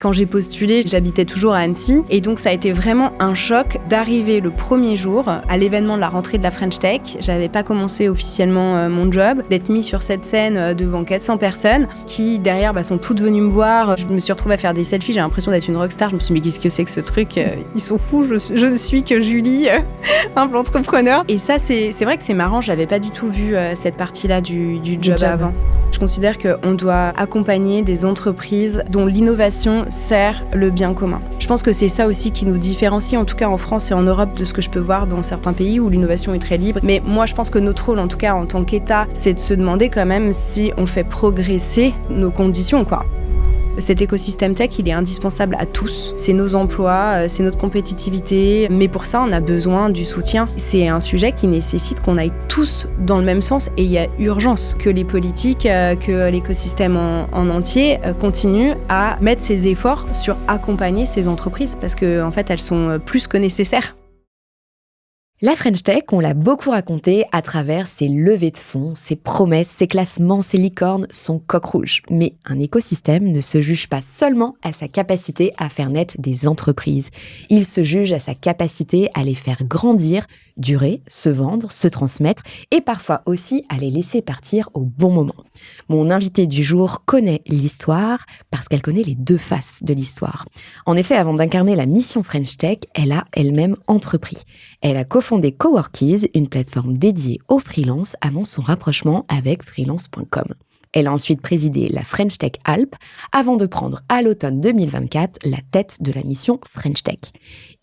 Quand j'ai postulé, j'habitais toujours à Annecy et donc ça a été vraiment un choc d'arriver le premier jour à l'événement de la rentrée de la French Tech. J'avais pas commencé officiellement mon job, d'être mis sur cette scène devant 400 personnes qui derrière sont toutes venues me voir. Je me suis retrouvée à faire des selfies, j'ai l'impression d'être une rockstar. Je me suis dit mais qu'est-ce que c'est que ce truc, ils sont fous, je ne suis que Julie, humble entrepreneur. Et ça c'est vrai que c'est marrant, j'avais pas du tout vu cette partie-là du job avant. Je considère qu'on doit accompagner des entreprises dont l'innovation sert le bien commun. Je pense que c'est ça aussi qui nous différencie, en tout cas en France et en Europe, de ce que je peux voir dans certains pays où l'innovation est très libre. Mais moi, je pense que notre rôle, en tout cas en tant qu'État, c'est de se demander quand même si on fait progresser nos conditions, quoi. Cet écosystème tech, il est indispensable à tous. C'est nos emplois, c'est notre compétitivité. Mais pour ça, on a besoin du soutien. C'est un sujet qui nécessite qu'on aille tous dans le même sens. Et il y a urgence que les politiques, que l'écosystème en entier continuent à mettre ses efforts sur accompagner ces entreprises. Parce qu'en fait, elles sont plus que nécessaires. La French Tech, on l'a beaucoup raconté à travers ses levées de fonds, ses promesses, ses classements, ses licornes, son coq rouge. Mais un écosystème ne se juge pas seulement à sa capacité à faire naître des entreprises. Il se juge à sa capacité à les faire grandir, durer, se vendre, se transmettre et parfois aussi à les laisser partir au bon moment. Mon invitée du jour connaît l'histoire parce qu'elle connaît les deux faces de l'histoire. En effet, avant d'incarner la mission French Tech, elle a elle-même entrepris. Elle a cofondé Coworkies, une plateforme dédiée aux freelances avant son rapprochement avec freelance.com. Elle a ensuite présidé la French Tech Alpes avant de prendre à l'automne 2024 la tête de la mission French Tech.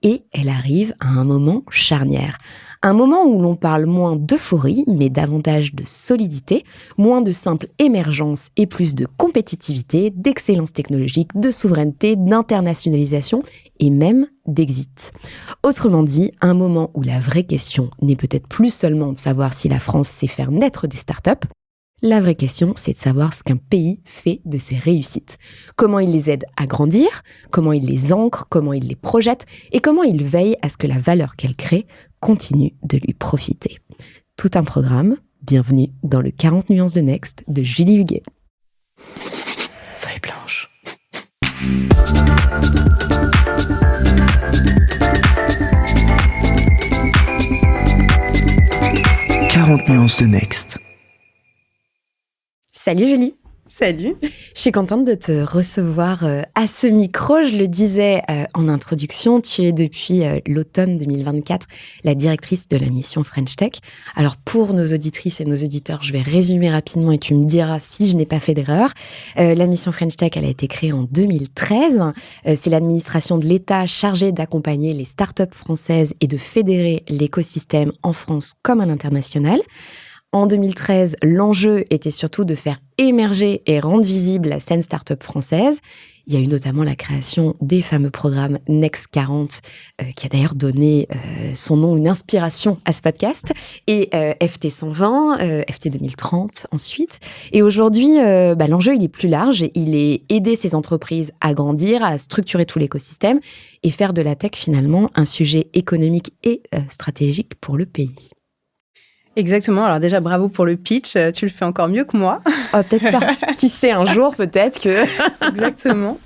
Et elle arrive à un moment charnière. Un moment où l'on parle moins d'euphorie, mais davantage de solidité, moins de simple émergence et plus de compétitivité, d'excellence technologique, de souveraineté, d'internationalisation et même d'exit. Autrement dit, un moment où la vraie question n'est peut-être plus seulement de savoir si la France sait faire naître des startups. La vraie question, c'est de savoir ce qu'un pays fait de ses réussites. Comment il les aide à grandir, comment il les ancre, comment il les projette et comment il veille à ce que la valeur qu'elle crée continue de lui profiter. Tout un programme. Bienvenue dans le 40 nuances de Next de Julie Huguet. Feuille blanche. « 40 nuances de Next ». Salut Julie. Salut. Je suis contente de te recevoir à ce micro. Je le disais en introduction, tu es depuis l'automne 2024 la directrice de la mission French Tech. Alors pour nos auditrices et nos auditeurs, je vais résumer rapidement et tu me diras si je n'ai pas fait d'erreur. La mission French Tech, elle a été créée en 2013. C'est l'administration de l'État chargée d'accompagner les startups françaises et de fédérer l'écosystème en France comme à l'international. En 2013, l'enjeu était surtout de faire émerger et rendre visible la scène start-up française. Il y a eu notamment la création des fameux programmes Next 40, qui a d'ailleurs donné son nom, une inspiration à ce podcast, et FT 120, FT 2030 ensuite. Et aujourd'hui, l'enjeu, il est plus large. Il est aider ces entreprises à grandir, à structurer tout l'écosystème et faire de la tech finalement un sujet économique et stratégique pour le pays. Exactement. Alors déjà, bravo pour le pitch. Tu le fais encore mieux que moi. Oh, peut-être pas. Qui sait, un jour, peut-être que... Exactement.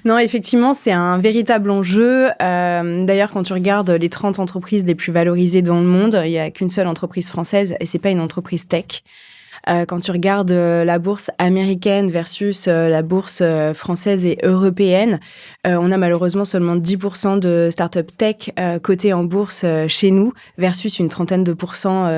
Non, effectivement, c'est un véritable enjeu. D'ailleurs, quand tu regardes les 30 entreprises les plus valorisées dans le monde, il n'y a qu'une seule entreprise française et c'est pas une entreprise tech. Quand tu regardes la bourse américaine versus la bourse française et européenne, on a malheureusement seulement 10% de startups tech cotées en bourse chez nous versus une trentaine de pourcents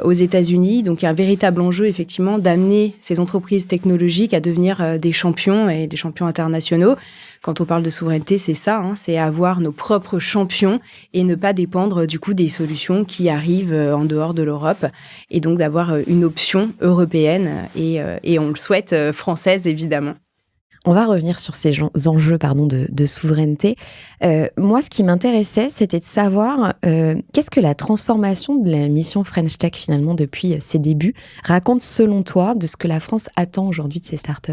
aux États-Unis. Donc, il y a un véritable enjeu, effectivement, d'amener ces entreprises technologiques à devenir des champions et des champions internationaux. Quand on parle de souveraineté, c'est ça, c'est avoir nos propres champions et ne pas dépendre du coup des solutions qui arrivent en dehors de l'Europe et donc d'avoir une option européenne et on le souhaite française évidemment. On va revenir sur ces enjeux de souveraineté. Moi, ce qui m'intéressait, c'était de savoir qu'est-ce que la transformation de la mission French Tech, finalement, depuis ses débuts, raconte selon toi de ce que la France attend aujourd'hui de ses startups.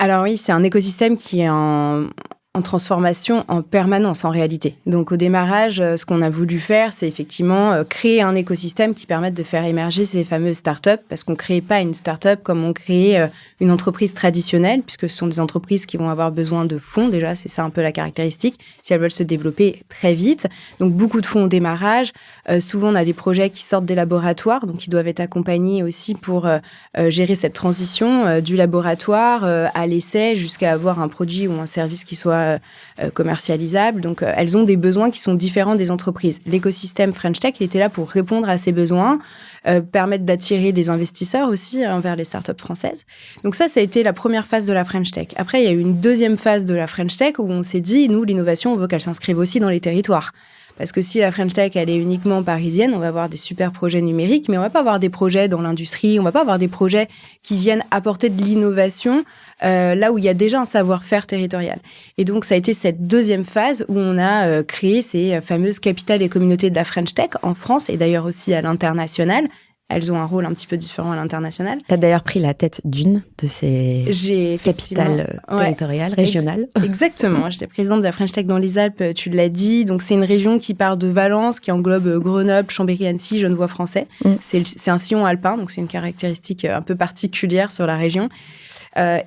Alors oui, c'est un écosystème qui est en en transformation en permanence en réalité. Donc au démarrage, ce qu'on a voulu faire, c'est effectivement créer un écosystème qui permette de faire émerger ces fameuses startups, parce qu'on ne crée pas une startup comme on crée une entreprise traditionnelle, puisque ce sont des entreprises qui vont avoir besoin de fonds. Déjà, c'est ça un peu la caractéristique, si elles veulent se développer très vite. Donc beaucoup de fonds au démarrage. Souvent, on a des projets qui sortent des laboratoires, donc ils doivent être accompagnés aussi pour gérer cette transition du laboratoire à l'essai jusqu'à avoir un produit ou un service qui soit commercialisable. Donc, elles ont des besoins qui sont différents des entreprises. L'écosystème French Tech, il était là pour répondre à ces besoins, permettre d'attirer des investisseurs aussi envers les startups françaises. Donc ça a été la première phase de la French Tech. Après, il y a eu une deuxième phase de la French Tech où on s'est dit, nous, l'innovation, on veut qu'elle s'inscrive aussi dans les territoires. Parce que si la French Tech, elle est uniquement parisienne, on va avoir des super projets numériques, mais on va pas avoir des projets dans l'industrie, on va pas avoir des projets qui viennent apporter de l'innovation là où il y a déjà un savoir-faire territorial. Et donc, ça a été cette deuxième phase où on a créé ces fameuses capitales et communautés de la French Tech en France et d'ailleurs aussi à l'international. Elles ont un rôle un petit peu différent à l'international. Tu as d'ailleurs pris la tête d'une de ces capitales territoriales, régionales. Exactement. J'étais présidente de la French Tech dans les Alpes, tu l'as dit. Donc, c'est une région qui part de Valence, qui englobe Grenoble, Chambéry, Annecy, Genevois français. C'est un sillon alpin, donc c'est une caractéristique un peu particulière sur la région.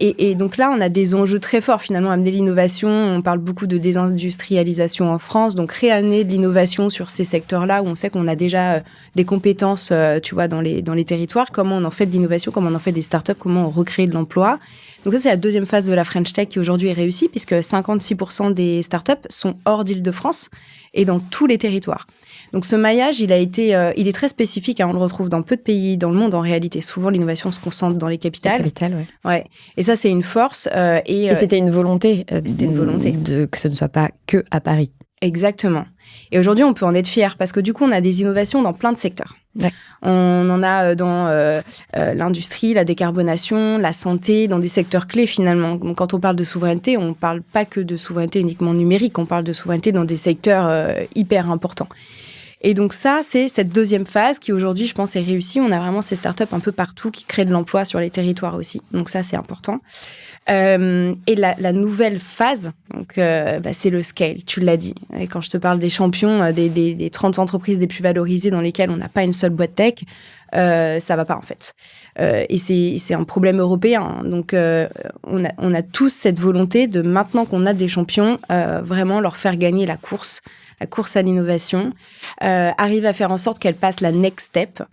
Et donc là, on a des enjeux très forts, finalement, amener l'innovation. On parle beaucoup de désindustrialisation en France, donc réamener de l'innovation sur ces secteurs-là où on sait qu'on a déjà des compétences, tu vois, dans les territoires. Comment on en fait de l'innovation, comment on en fait des startups, comment on recrée de l'emploi. Donc ça, c'est la deuxième phase de la French Tech qui aujourd'hui est réussie, puisque 56% des startups sont hors d'Île-de-France et dans tous les territoires. Donc ce maillage, il est très spécifique, hein, on le retrouve dans peu de pays dans le monde en réalité. Souvent, l'innovation se concentre dans les capitales. Les capitales, ouais. Et ça, c'est une force. Et c'était une volonté. C'était une volonté. Que ce ne soit pas que à Paris. Exactement. Et aujourd'hui, on peut en être fier parce que du coup, on a des innovations dans plein de secteurs. Ouais. On en a dans l'industrie, la décarbonation, la santé, dans des secteurs clés finalement. Donc, quand on parle de souveraineté, on ne parle pas que de souveraineté uniquement numérique, on parle de souveraineté dans des secteurs hyper importants. Et donc ça, c'est cette deuxième phase qui aujourd'hui, je pense, est réussie. On a vraiment ces startups un peu partout qui créent de l'emploi sur les territoires aussi. Donc ça, c'est important. Et la nouvelle phase, donc, c'est le scale, tu l'as dit. Et quand je te parle des champions, des 30 entreprises les plus valorisées dans lesquelles on n'a pas une seule boîte tech, ça va pas en fait. Et c'est un problème européen. Donc on a tous cette volonté de, maintenant qu'on a des champions, vraiment leur faire gagner la course à l'innovation, arrive à faire en sorte qu'elle passe la next step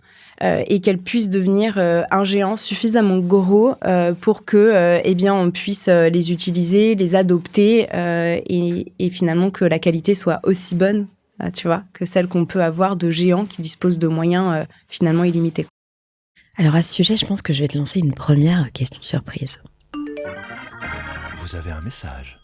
et qu'elle puisse devenir un géant suffisamment gros pour que, on puisse les utiliser, les adopter et finalement que la qualité soit aussi bonne, tu vois, que celle qu'on peut avoir de géants qui disposent de moyens finalement illimités. Alors à ce sujet, je pense que je vais te lancer une première question surprise. Vous avez un message.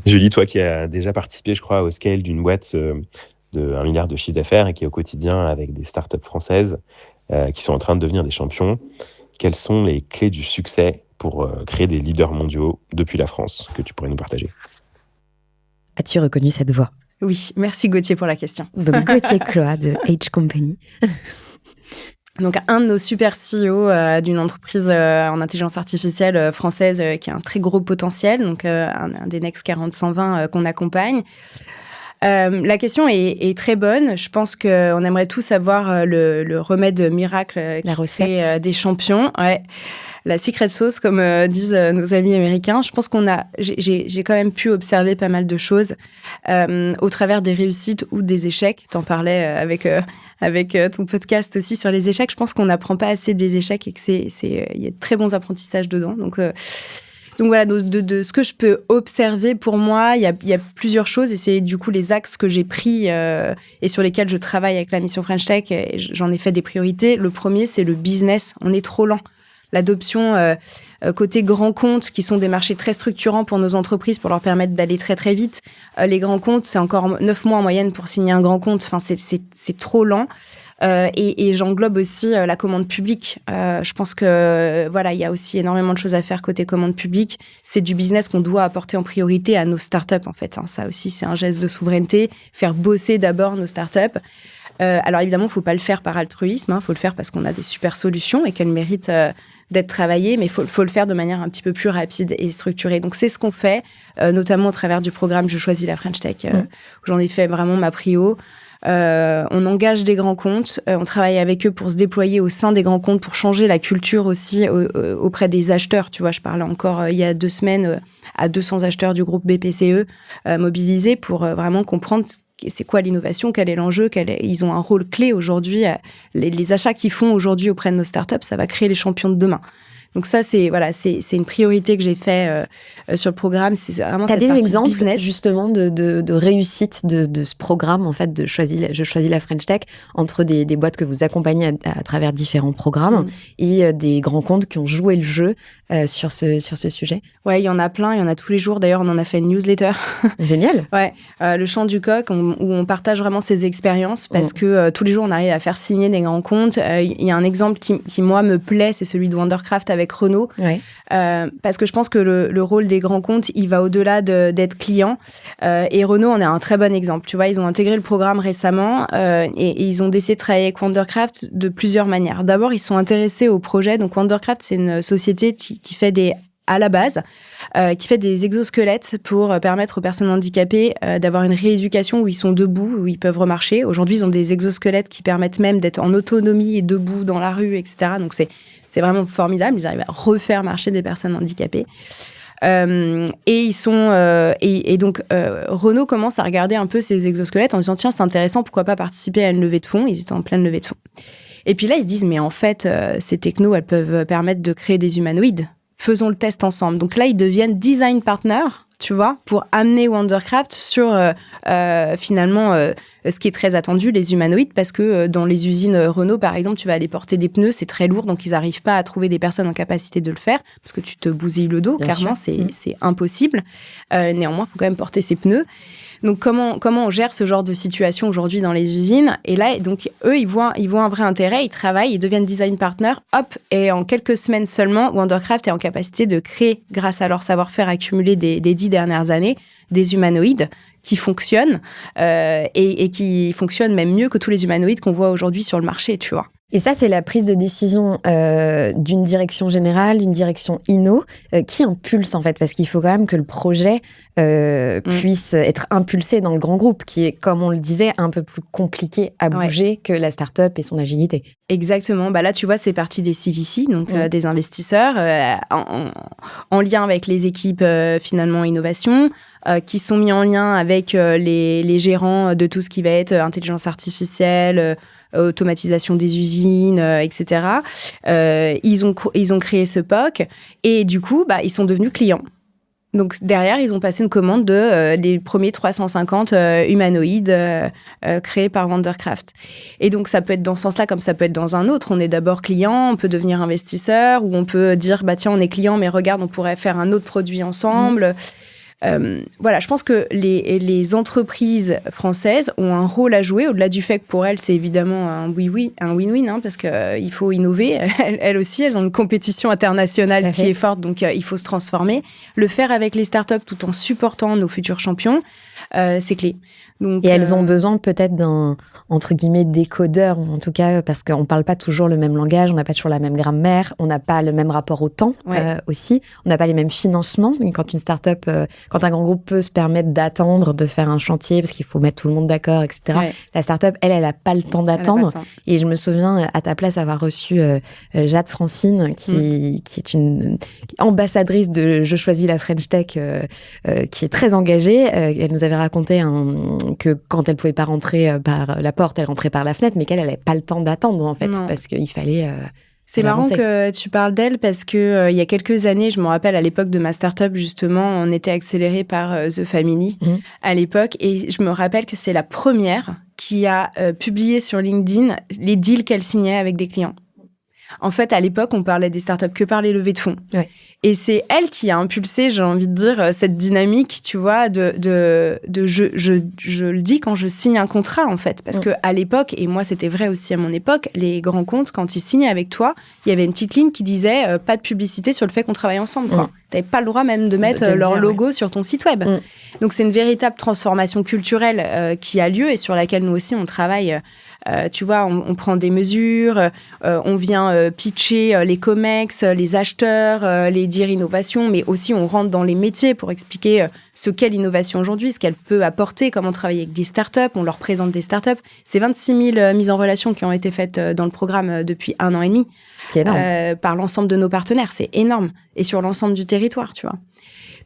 Julie, toi qui as déjà participé, je crois, au scale d'une boîte de 1 milliard de chiffre d'affaires et qui est au quotidien avec des startups françaises qui sont en train de devenir des champions, quelles sont les clés du succès pour créer des leaders mondiaux depuis la France que tu pourrais nous partager ? As-tu reconnu cette voix ? Oui, merci Gauthier pour la question. Donc Gauthier Cloat de H Company. Donc, un de nos super CEO d'une entreprise en intelligence artificielle française qui a un très gros potentiel, donc un des Next 40-120 qu'on accompagne. La question est très bonne. Je pense qu'on aimerait tous avoir le remède miracle qui crée des champions. Ouais. La secret sauce, comme disent nos amis américains. Je pense j'ai quand même pu observer pas mal de choses au travers des réussites ou des échecs. T'en parlais avec ton podcast aussi sur les échecs. Je pense qu'on n'apprend pas assez des échecs et il y a de très bons apprentissages dedans. Donc voilà, de ce que je peux observer pour moi, il y a plusieurs choses et c'est du coup les axes que j'ai pris et sur lesquels je travaille avec la mission French Tech et j'en ai fait des priorités. Le premier, c'est le business. On est trop lent. L'adoption côté grands comptes, qui sont des marchés très structurants pour nos entreprises, pour leur permettre d'aller très très vite. Les grands comptes, c'est encore 9 mois en moyenne pour signer un grand compte. Enfin, c'est trop lent. Et j'englobe aussi la commande publique. Je pense que voilà, il y a aussi énormément de choses à faire côté commande publique. C'est du business qu'on doit apporter en priorité à nos startups en fait. Ça aussi, c'est un geste de souveraineté. Faire bosser d'abord nos startups. Alors évidemment, il ne faut pas le faire par altruisme, il faut le faire parce qu'on a des super solutions et qu'elles méritent d'être travaillées, mais il faut le faire de manière un petit peu plus rapide et structurée. Donc c'est ce qu'on fait, notamment au travers du programme Je choisis la French Tech, où j'en ai fait vraiment ma prio. On engage des grands comptes, on travaille avec eux pour se déployer au sein des grands comptes, pour changer la culture aussi auprès des acheteurs. Tu vois, je parlais encore il y a 2 semaines à 200 acheteurs du groupe BPCE mobilisés pour vraiment comprendre c'est quoi l'innovation, quel est l'enjeu, ils ont un rôle clé aujourd'hui. Les achats qu'ils font aujourd'hui auprès de nos startups, ça va créer les champions de demain. Donc ça, c'est une priorité que j'ai fait sur le programme. C'est vraiment cette partie business. T'as des exemples justement de réussite de ce programme, en fait, Je choisis la French Tech, entre des boîtes que vous accompagnez à travers différents programmes et des grands comptes qui ont joué le jeu sur ce sujet? Ouais, il y en a plein, il y en a tous les jours. D'ailleurs, on en a fait une newsletter. Génial. Ouais, le Chant du Coq, où on partage vraiment ces expériences parce que tous les jours, on arrive à faire signer des grands comptes. Il y a un exemple qui moi, me plaît, c'est celui de Wondercraft avec Renault. Ouais. Parce que je pense que le rôle des grands comptes, il va au-delà d'être client. Et Renault en est un très bon exemple. Tu vois, ils ont intégré le programme récemment et ils ont décidé de travailler avec Wondercraft de plusieurs manières. D'abord, ils sont intéressés au projet. Donc, Wondercraft, c'est une société qui fait à la base, qui fait des exosquelettes pour permettre aux personnes handicapées d'avoir une rééducation où ils sont debout, où ils peuvent remarcher. Aujourd'hui, ils ont des exosquelettes qui permettent même d'être en autonomie et debout dans la rue, etc. Donc, c'est vraiment formidable. Ils arrivent à refaire marcher des personnes handicapées. Et donc Renault commence à regarder un peu ces exosquelettes en disant tiens, c'est intéressant, pourquoi pas participer à une levée de fonds. Ils étaient en pleine levée de fonds. Et puis là, ils se disent mais en fait, ces technos, elles peuvent permettre de créer des humanoïdes. Faisons le test ensemble. Donc là, ils deviennent design partners, tu vois, pour amener Wondercraft sur finalement ce qui est très attendu, les humanoïdes, parce que dans les usines Renault, par exemple, tu vas aller porter des pneus, c'est très lourd, donc ils n'arrivent pas à trouver des personnes en capacité de le faire, parce que tu te bousilles le dos, clairement, c'est impossible. Néanmoins, il faut quand même porter ces pneus. Donc, comment on gère ce genre de situation aujourd'hui dans les usines? Et là, donc, eux, ils voient un vrai intérêt, ils travaillent, ils deviennent design partner, hop, et en quelques semaines seulement, Wondercraft est en capacité de créer, grâce à leur savoir-faire accumulé des 10 dernières années, des humanoïdes qui fonctionnent et qui fonctionnent même mieux que tous les humanoïdes qu'on voit aujourd'hui sur le marché, tu vois. Et ça, c'est la prise de décision d'une direction générale, d'une direction inno, qui impulse en fait, parce qu'il faut quand même que le projet puisse être impulsé dans le grand groupe, qui est, comme on le disait, un peu plus compliqué à bouger que la start-up et son agilité. Exactement. Bah là, tu vois, c'est parti des CVC, donc des investisseurs, en lien avec les équipes finalement innovation, qui sont mis en lien avec les gérants de tout ce qui va être intelligence artificielle, automatisation des usines, etc. Ils ont créé ce POC et du coup, ils sont devenus clients. Donc derrière, ils ont passé une commande de les premiers 350 humanoïdes créés par Wondercraft. Et donc ça peut être dans ce sens-là comme ça peut être dans un autre. On est d'abord client, on peut devenir investisseur ou on peut dire tiens, on est client, mais regarde, on pourrait faire un autre produit ensemble. Voilà, je pense que les entreprises françaises ont un rôle à jouer, au-delà du fait que pour elles, c'est évidemment un win-win, parce qu'il faut innover. Elles aussi, elles ont une compétition internationale qui est forte, donc il faut se transformer. Le faire avec les startups tout en supportant nos futurs champions, c'est clé. Donc, et elles ont besoin peut-être d'un, entre guillemets, décodeur, en tout cas, parce qu'on ne parle pas toujours le même langage, on n'a pas toujours la même grammaire, on n'a pas le même rapport au temps aussi, on n'a pas les mêmes financements. Quand une start-up, quand un grand groupe peut se permettre d'attendre, de faire un chantier, parce qu'il faut mettre tout le monde d'accord, etc. Ouais. La start-up, elle n'a pas le temps d'attendre. Et je me souviens, à ta place, avoir reçu Jade Francine, qui est une ambassadrice de Je choisis la French Tech, qui est très engagée. Elle nous avait raconté que quand elle pouvait pas rentrer par la porte, elle rentrait par la fenêtre, mais qu'elle n'avait pas le temps d'attendre, en fait, parce qu'il fallait... C'est marrant que tu parles d'elle parce que il y a quelques années, je me rappelle à l'époque de ma start-up, justement, on était accéléré par The Family à l'époque, et je me rappelle que c'est la première qui a publié sur LinkedIn les deals qu'elle signait avec des clients. En fait, à l'époque, on parlait des startups que par les levées de fonds. Ouais. Et c'est elle qui a impulsé, j'ai envie de dire, cette dynamique, tu vois, je le dis quand je signe un contrat, en fait. Parce que à l'époque, et moi, c'était vrai aussi à mon époque, les grands comptes, quand ils signaient avec toi, il y avait une petite ligne qui disait pas de publicité sur le fait qu'on travaille ensemble, quoi. T'avais pas le droit même de mettre leur logo sur ton site web. Donc, c'est une véritable transformation culturelle qui a lieu et sur laquelle nous aussi, on travaille Tu vois, on prend des mesures, on vient pitcher les COMEX, les acheteurs, les dire innovation, mais aussi on rentre dans les métiers pour expliquer ce qu'est l'innovation aujourd'hui, ce qu'elle peut apporter, comment travailler avec des startups, on leur présente des startups. C'est 26 000 mises en relation qui ont été faites dans le programme depuis 1 an et demi. C'est énorme. Par l'ensemble de nos partenaires, c'est énorme. Et sur l'ensemble du territoire, tu vois.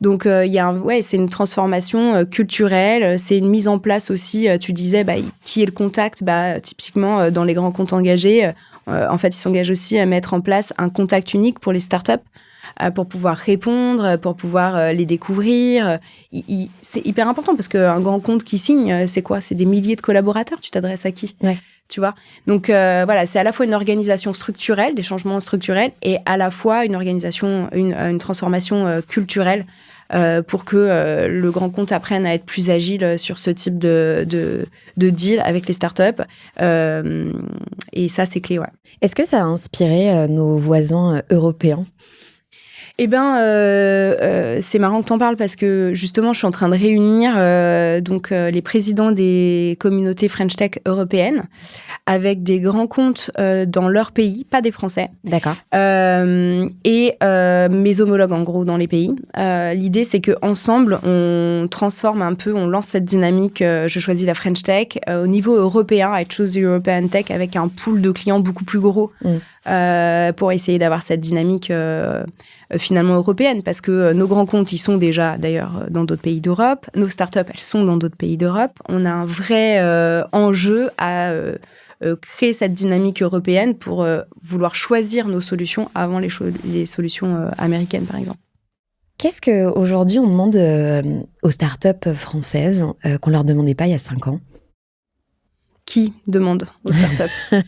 Donc, c'est une transformation culturelle, c'est une mise en place aussi, tu disais, qui est le contact ? Typiquement, dans les grands comptes engagés, en fait, ils s'engagent aussi à mettre en place un contact unique pour les startups, pour pouvoir répondre, pour pouvoir les découvrir. C'est hyper important parce qu'un grand compte qui signe, c'est quoi ? C'est des milliers de collaborateurs, tu t'adresses à qui ? Ouais. Tu vois ? Donc, c'est à la fois une organisation structurelle, des changements structurels, et à la fois une organisation, une transformation culturelle pour que le grand compte apprenne à être plus agile sur ce type de deal avec les startups. Et ça, c'est clé, ouais. Est-ce que ça a inspiré nos voisins européens ? Eh ben, c'est marrant que t'en parles parce que justement, je suis en train de réunir les présidents des communautés French Tech européennes avec des grands comptes dans leur pays, pas des Français. D'accord. Et mes homologues en gros dans les pays. L'idée, c'est que ensemble, on transforme un peu, on lance cette dynamique. Je choisis la French Tech au niveau européen, I choose European Tech avec un pool de clients beaucoup plus gros. Pour essayer d'avoir cette dynamique finalement européenne, parce que nos grands comptes, ils sont déjà d'ailleurs dans d'autres pays d'Europe, nos startups, elles sont dans d'autres pays d'Europe. On a un vrai enjeu à créer cette dynamique européenne pour vouloir choisir nos solutions avant les solutions américaines, par exemple. Qu'est-ce qu'aujourd'hui on demande aux startups françaises qu'on leur demandait pas il y a 5 ans ? Qui demande aux startups ?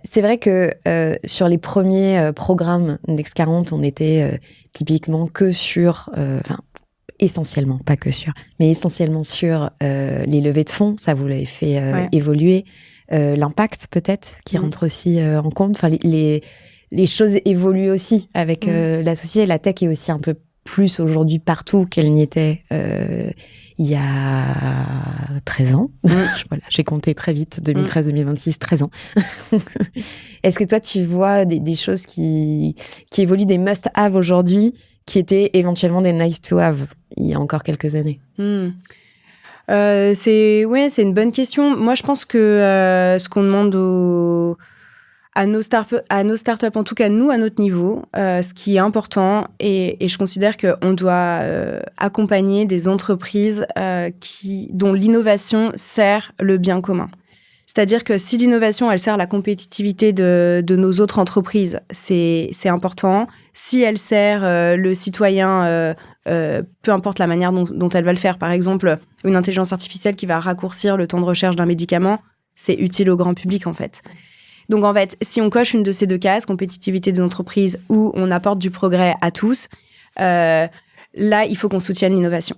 C'est vrai que sur les premiers programmes Next 40, on était typiquement que sur, essentiellement, pas que sur, mais essentiellement sur les levées de fonds. Ça, vous l'avez fait évoluer. L'impact, peut-être, qui rentre aussi en compte. Enfin, les choses évoluent aussi avec l'associé. La tech est aussi un peu plus aujourd'hui partout qu'elle n'y était il y a 13 ans. Voilà, j'ai compté très vite, 2013-2026, 13 ans. Est-ce que toi, tu vois des choses qui évoluent, des must-have aujourd'hui, qui étaient éventuellement des nice-to-have il y a encore quelques années ? C'est une bonne question. Moi, je pense que ce qu'on demande à nos startups, en tout cas nous, à notre niveau, ce qui est important, et je considère qu'on doit accompagner des entreprises dont l'innovation sert le bien commun. C'est-à-dire que si l'innovation, elle sert la compétitivité de nos autres entreprises, c'est important. Si elle sert le citoyen, peu importe la manière dont elle va le faire, par exemple, une intelligence artificielle qui va raccourcir le temps de recherche d'un médicament, c'est utile au grand public, en fait. Donc, en fait, si on coche une de ces deux cases, compétitivité des entreprises ou on apporte du progrès à tous, là, il faut qu'on soutienne l'innovation.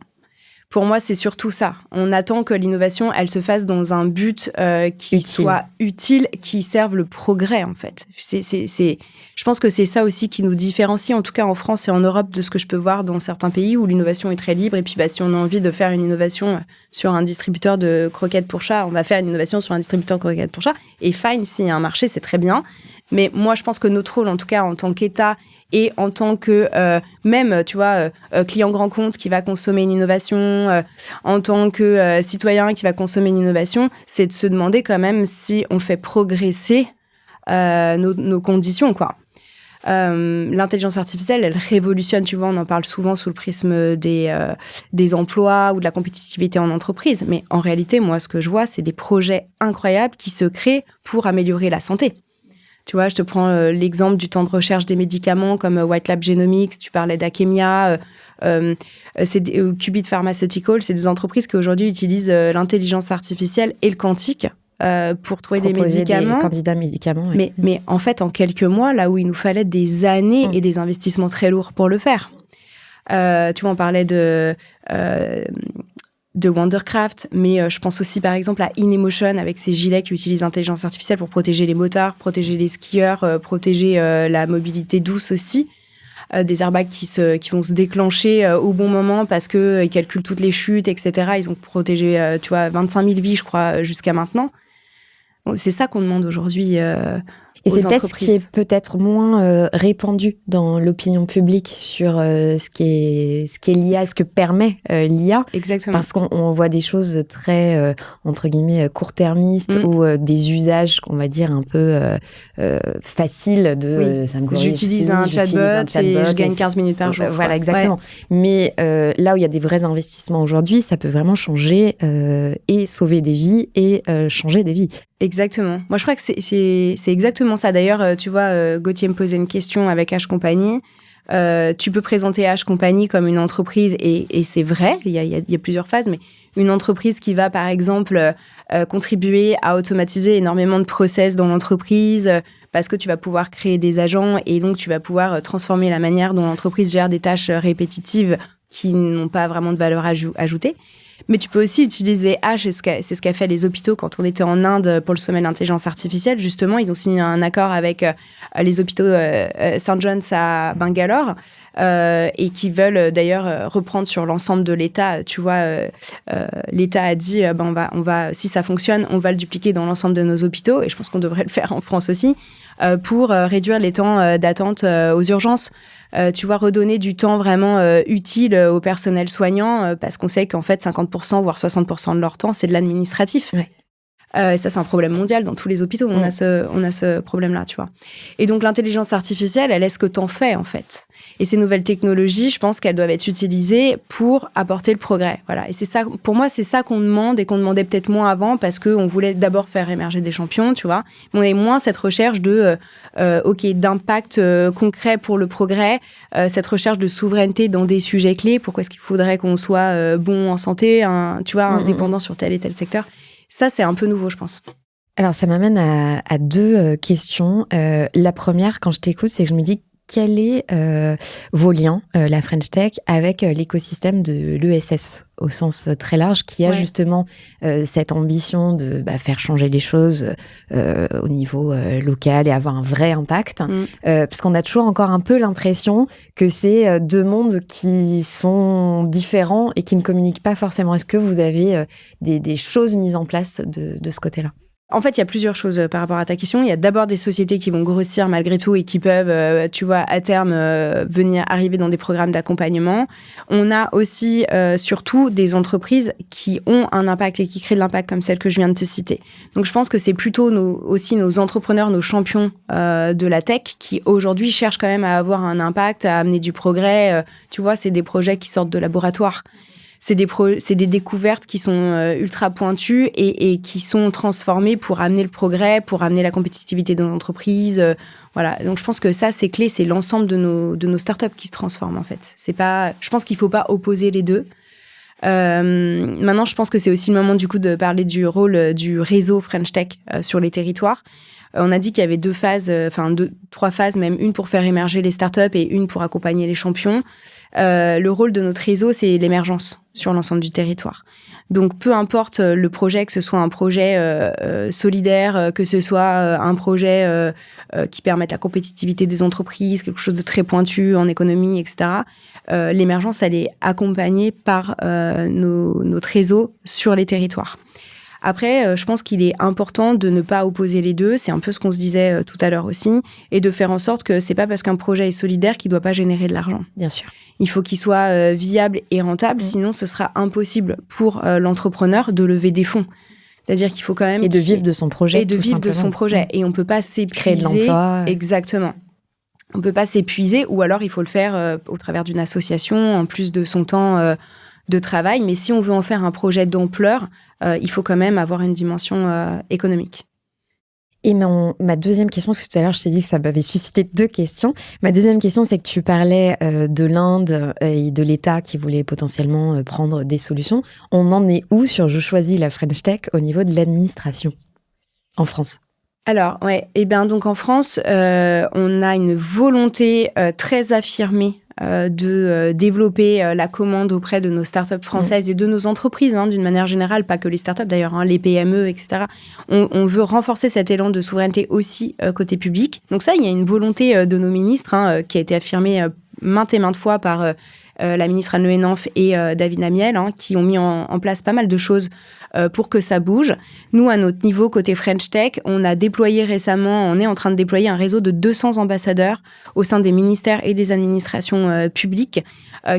Pour moi, c'est surtout ça. On attend que l'innovation, elle se fasse dans un but qui soit utile, qui serve le progrès, en fait. Je pense que c'est ça aussi qui nous différencie, en tout cas en France et en Europe, de ce que je peux voir dans certains pays où l'innovation est très libre. Et puis, si on a envie de faire une innovation sur un distributeur de croquettes pour chat, on va faire une innovation sur un distributeur de croquettes pour chat. Et fine, s'il y a un marché, c'est très bien. Mais moi, je pense que notre rôle, en tout cas en tant qu'État et en tant que même, tu vois, client grand compte qui va consommer une innovation, en tant que citoyen qui va consommer une innovation, c'est de se demander quand même si on fait progresser nos conditions, quoi. L'intelligence artificielle, elle révolutionne, tu vois, on en parle souvent sous le prisme des emplois ou de la compétitivité en entreprise. Mais en réalité, moi, ce que je vois, c'est des projets incroyables qui se créent pour améliorer la santé. Tu vois, je te prends l'exemple du temps de recherche des médicaments comme White Lab Genomics, tu parlais d'Akemia, Qubit Pharmaceutical, c'est des entreprises qui aujourd'hui utilisent l'intelligence artificielle et le quantique pour trouver des médicaments. Des candidats médicaments. Oui. Mais en fait, en quelques mois, là où il nous fallait des années et des investissements très lourds pour le faire. Tu vois, on parlait de Wondercraft, mais je pense aussi par exemple à InEmotion avec ses gilets qui utilisent l'intelligence artificielle pour protéger les motards, protéger les skieurs, protéger la mobilité douce aussi. Des airbags qui vont se déclencher au bon moment parce qu'ils calculent toutes les chutes, etc. Ils ont protégé, tu vois, 25 000 vies, je crois, jusqu'à maintenant. C'est ça qu'on demande aujourd'hui Et aux c'est peut-être ce qui est peut-être moins répandu dans l'opinion publique sur ce qui est l'IA, ce que permet l'IA. Exactement. Parce qu'on voit des choses très, entre guillemets, court-termistes ou des usages, qu'on va dire, un peu faciles de ça me corrige j'utilise un chatbot et je gagne 15 minutes par jour. Voilà, exactement. Mais là où il y a des vrais investissements aujourd'hui, ça peut vraiment changer et sauver des vies et changer des vies. Exactement. Moi, je crois que c'est exactement ça. D'ailleurs, tu vois, Gauthier me posait une question avec H Company. Tu peux présenter H Company comme une entreprise, et c'est vrai, il y a plusieurs phases, mais une entreprise qui va, par exemple, contribuer à automatiser énormément de process dans l'entreprise, parce que tu vas pouvoir créer des agents, et donc tu vas pouvoir transformer la manière dont l'entreprise gère des tâches répétitives qui n'ont pas vraiment de valeur ajoutée. Mais tu peux aussi utiliser H, et c'est ce qu'a fait les hôpitaux quand on était en Inde pour le sommet de l'intelligence artificielle. Justement, ils ont signé un accord avec les hôpitaux St. John's à Bangalore et qui veulent d'ailleurs reprendre sur l'ensemble de l'État. Tu vois, l'État a dit, on va, si ça fonctionne, on va le dupliquer dans l'ensemble de nos hôpitaux. Et je pense qu'on devrait le faire en France aussi pour réduire les temps d'attente aux urgences. Tu vois, redonner du temps vraiment utile au personnel soignant, parce qu'on sait qu'en fait, 50%, voire 60% de leur temps, c'est de l'administratif. Ouais. Ça, c'est un problème mondial. Dans tous les hôpitaux, on a ce problème-là, tu vois. Et donc, l'intelligence artificielle, elle est ce que t'en fais, en fait. Et ces nouvelles technologies, je pense qu'elles doivent être utilisées pour apporter le progrès. Voilà. Et c'est ça, pour moi, c'est ça qu'on demande et qu'on demandait peut-être moins avant, parce qu'on voulait d'abord faire émerger des champions, tu vois. Mais on avait moins cette recherche d'impact concret pour le progrès, cette recherche de souveraineté dans des sujets clés. Pourquoi est-ce qu'il faudrait qu'on soit bon en santé, indépendant sur tel et tel secteur? Ça, c'est un peu nouveau, je pense. Alors, ça m'amène à deux questions. La première, quand je t'écoute, c'est que je me dis, quels sont vos liens, la French Tech, avec l'écosystème de l'ESS, au sens très large, qui a justement cette ambition de faire changer les choses au niveau local et avoir un vrai impact. Parce qu'on a toujours encore un peu l'impression que c'est deux mondes qui sont différents et qui ne communiquent pas forcément. Est-ce que vous avez des choses mises en place de ce côté-là ? En fait, il y a plusieurs choses par rapport à ta question. Il y a d'abord des sociétés qui vont grossir malgré tout et qui peuvent, tu vois, à terme, venir arriver dans des programmes d'accompagnement. On a aussi, surtout, des entreprises qui ont un impact et qui créent de l'impact comme celle que je viens de te citer. Donc, je pense que c'est plutôt aussi nos entrepreneurs, nos champions de la tech qui, aujourd'hui, cherchent quand même à avoir un impact, à amener du progrès. Tu vois, c'est des projets qui sortent de laboratoire. C'est des découvertes qui sont ultra pointues et qui sont transformées pour amener le progrès, pour amener la compétitivité de nos entreprises. Voilà. Donc, je pense que ça, c'est clé. C'est l'ensemble de nos startups qui se transforment, en fait. Je pense qu'il ne faut pas opposer les deux. Maintenant, je pense que c'est aussi le moment, du coup, de parler du rôle du réseau French Tech sur les territoires. On a dit qu'il y avait trois phases, même une pour faire émerger les startups et une pour accompagner les champions. Le rôle de notre réseau, c'est l'émergence sur l'ensemble du territoire. Donc, peu importe le projet, que ce soit un projet solidaire, que ce soit un projet qui permette la compétitivité des entreprises, quelque chose de très pointu en économie, etc., l'émergence, elle est accompagnée par notre réseau sur les territoires. Après, je pense qu'il est important de ne pas opposer les deux. C'est un peu ce qu'on se disait tout à l'heure aussi. Et de faire en sorte que c'est pas parce qu'un projet est solidaire qu'il doit pas générer de l'argent. Bien sûr. Il faut qu'il soit viable et rentable. Sinon, ce sera impossible pour l'entrepreneur de lever des fonds. C'est-à-dire qu'il faut quand même... Et de vivre de son projet, Et de vivre de son projet. Et on peut pas s'épuiser... Créer de l'emploi. Exactement. On peut pas s'épuiser, ou alors il faut le faire au travers d'une association, en plus de son temps de travail. Mais si on veut en faire un projet d'ampleur, il faut quand même avoir une dimension économique. Et ma deuxième question, parce que tout à l'heure, je t'ai dit que ça m'avait suscité deux questions. Ma deuxième question, c'est que tu parlais de l'Inde et de l'État qui voulait potentiellement prendre des solutions. On en est où sur Je choisis la French Tech au niveau de l'administration en France ? Alors, ouais. Et bien, donc en France, on a une volonté très affirmée de développer la commande auprès de nos startups françaises et de nos entreprises, d'une manière générale, pas que les startups d'ailleurs, les PME, etc. On veut renforcer cet élan de souveraineté aussi côté public. Donc ça, il y a une volonté de nos ministres qui a été affirmée maintes et maintes fois par la ministre Anne Le Henaf et David Amiel, qui ont mis en place pas mal de choses pour que ça bouge. Nous, à notre niveau, côté French Tech, on est en train de déployer un réseau de 200 ambassadeurs au sein des ministères et des administrations publiques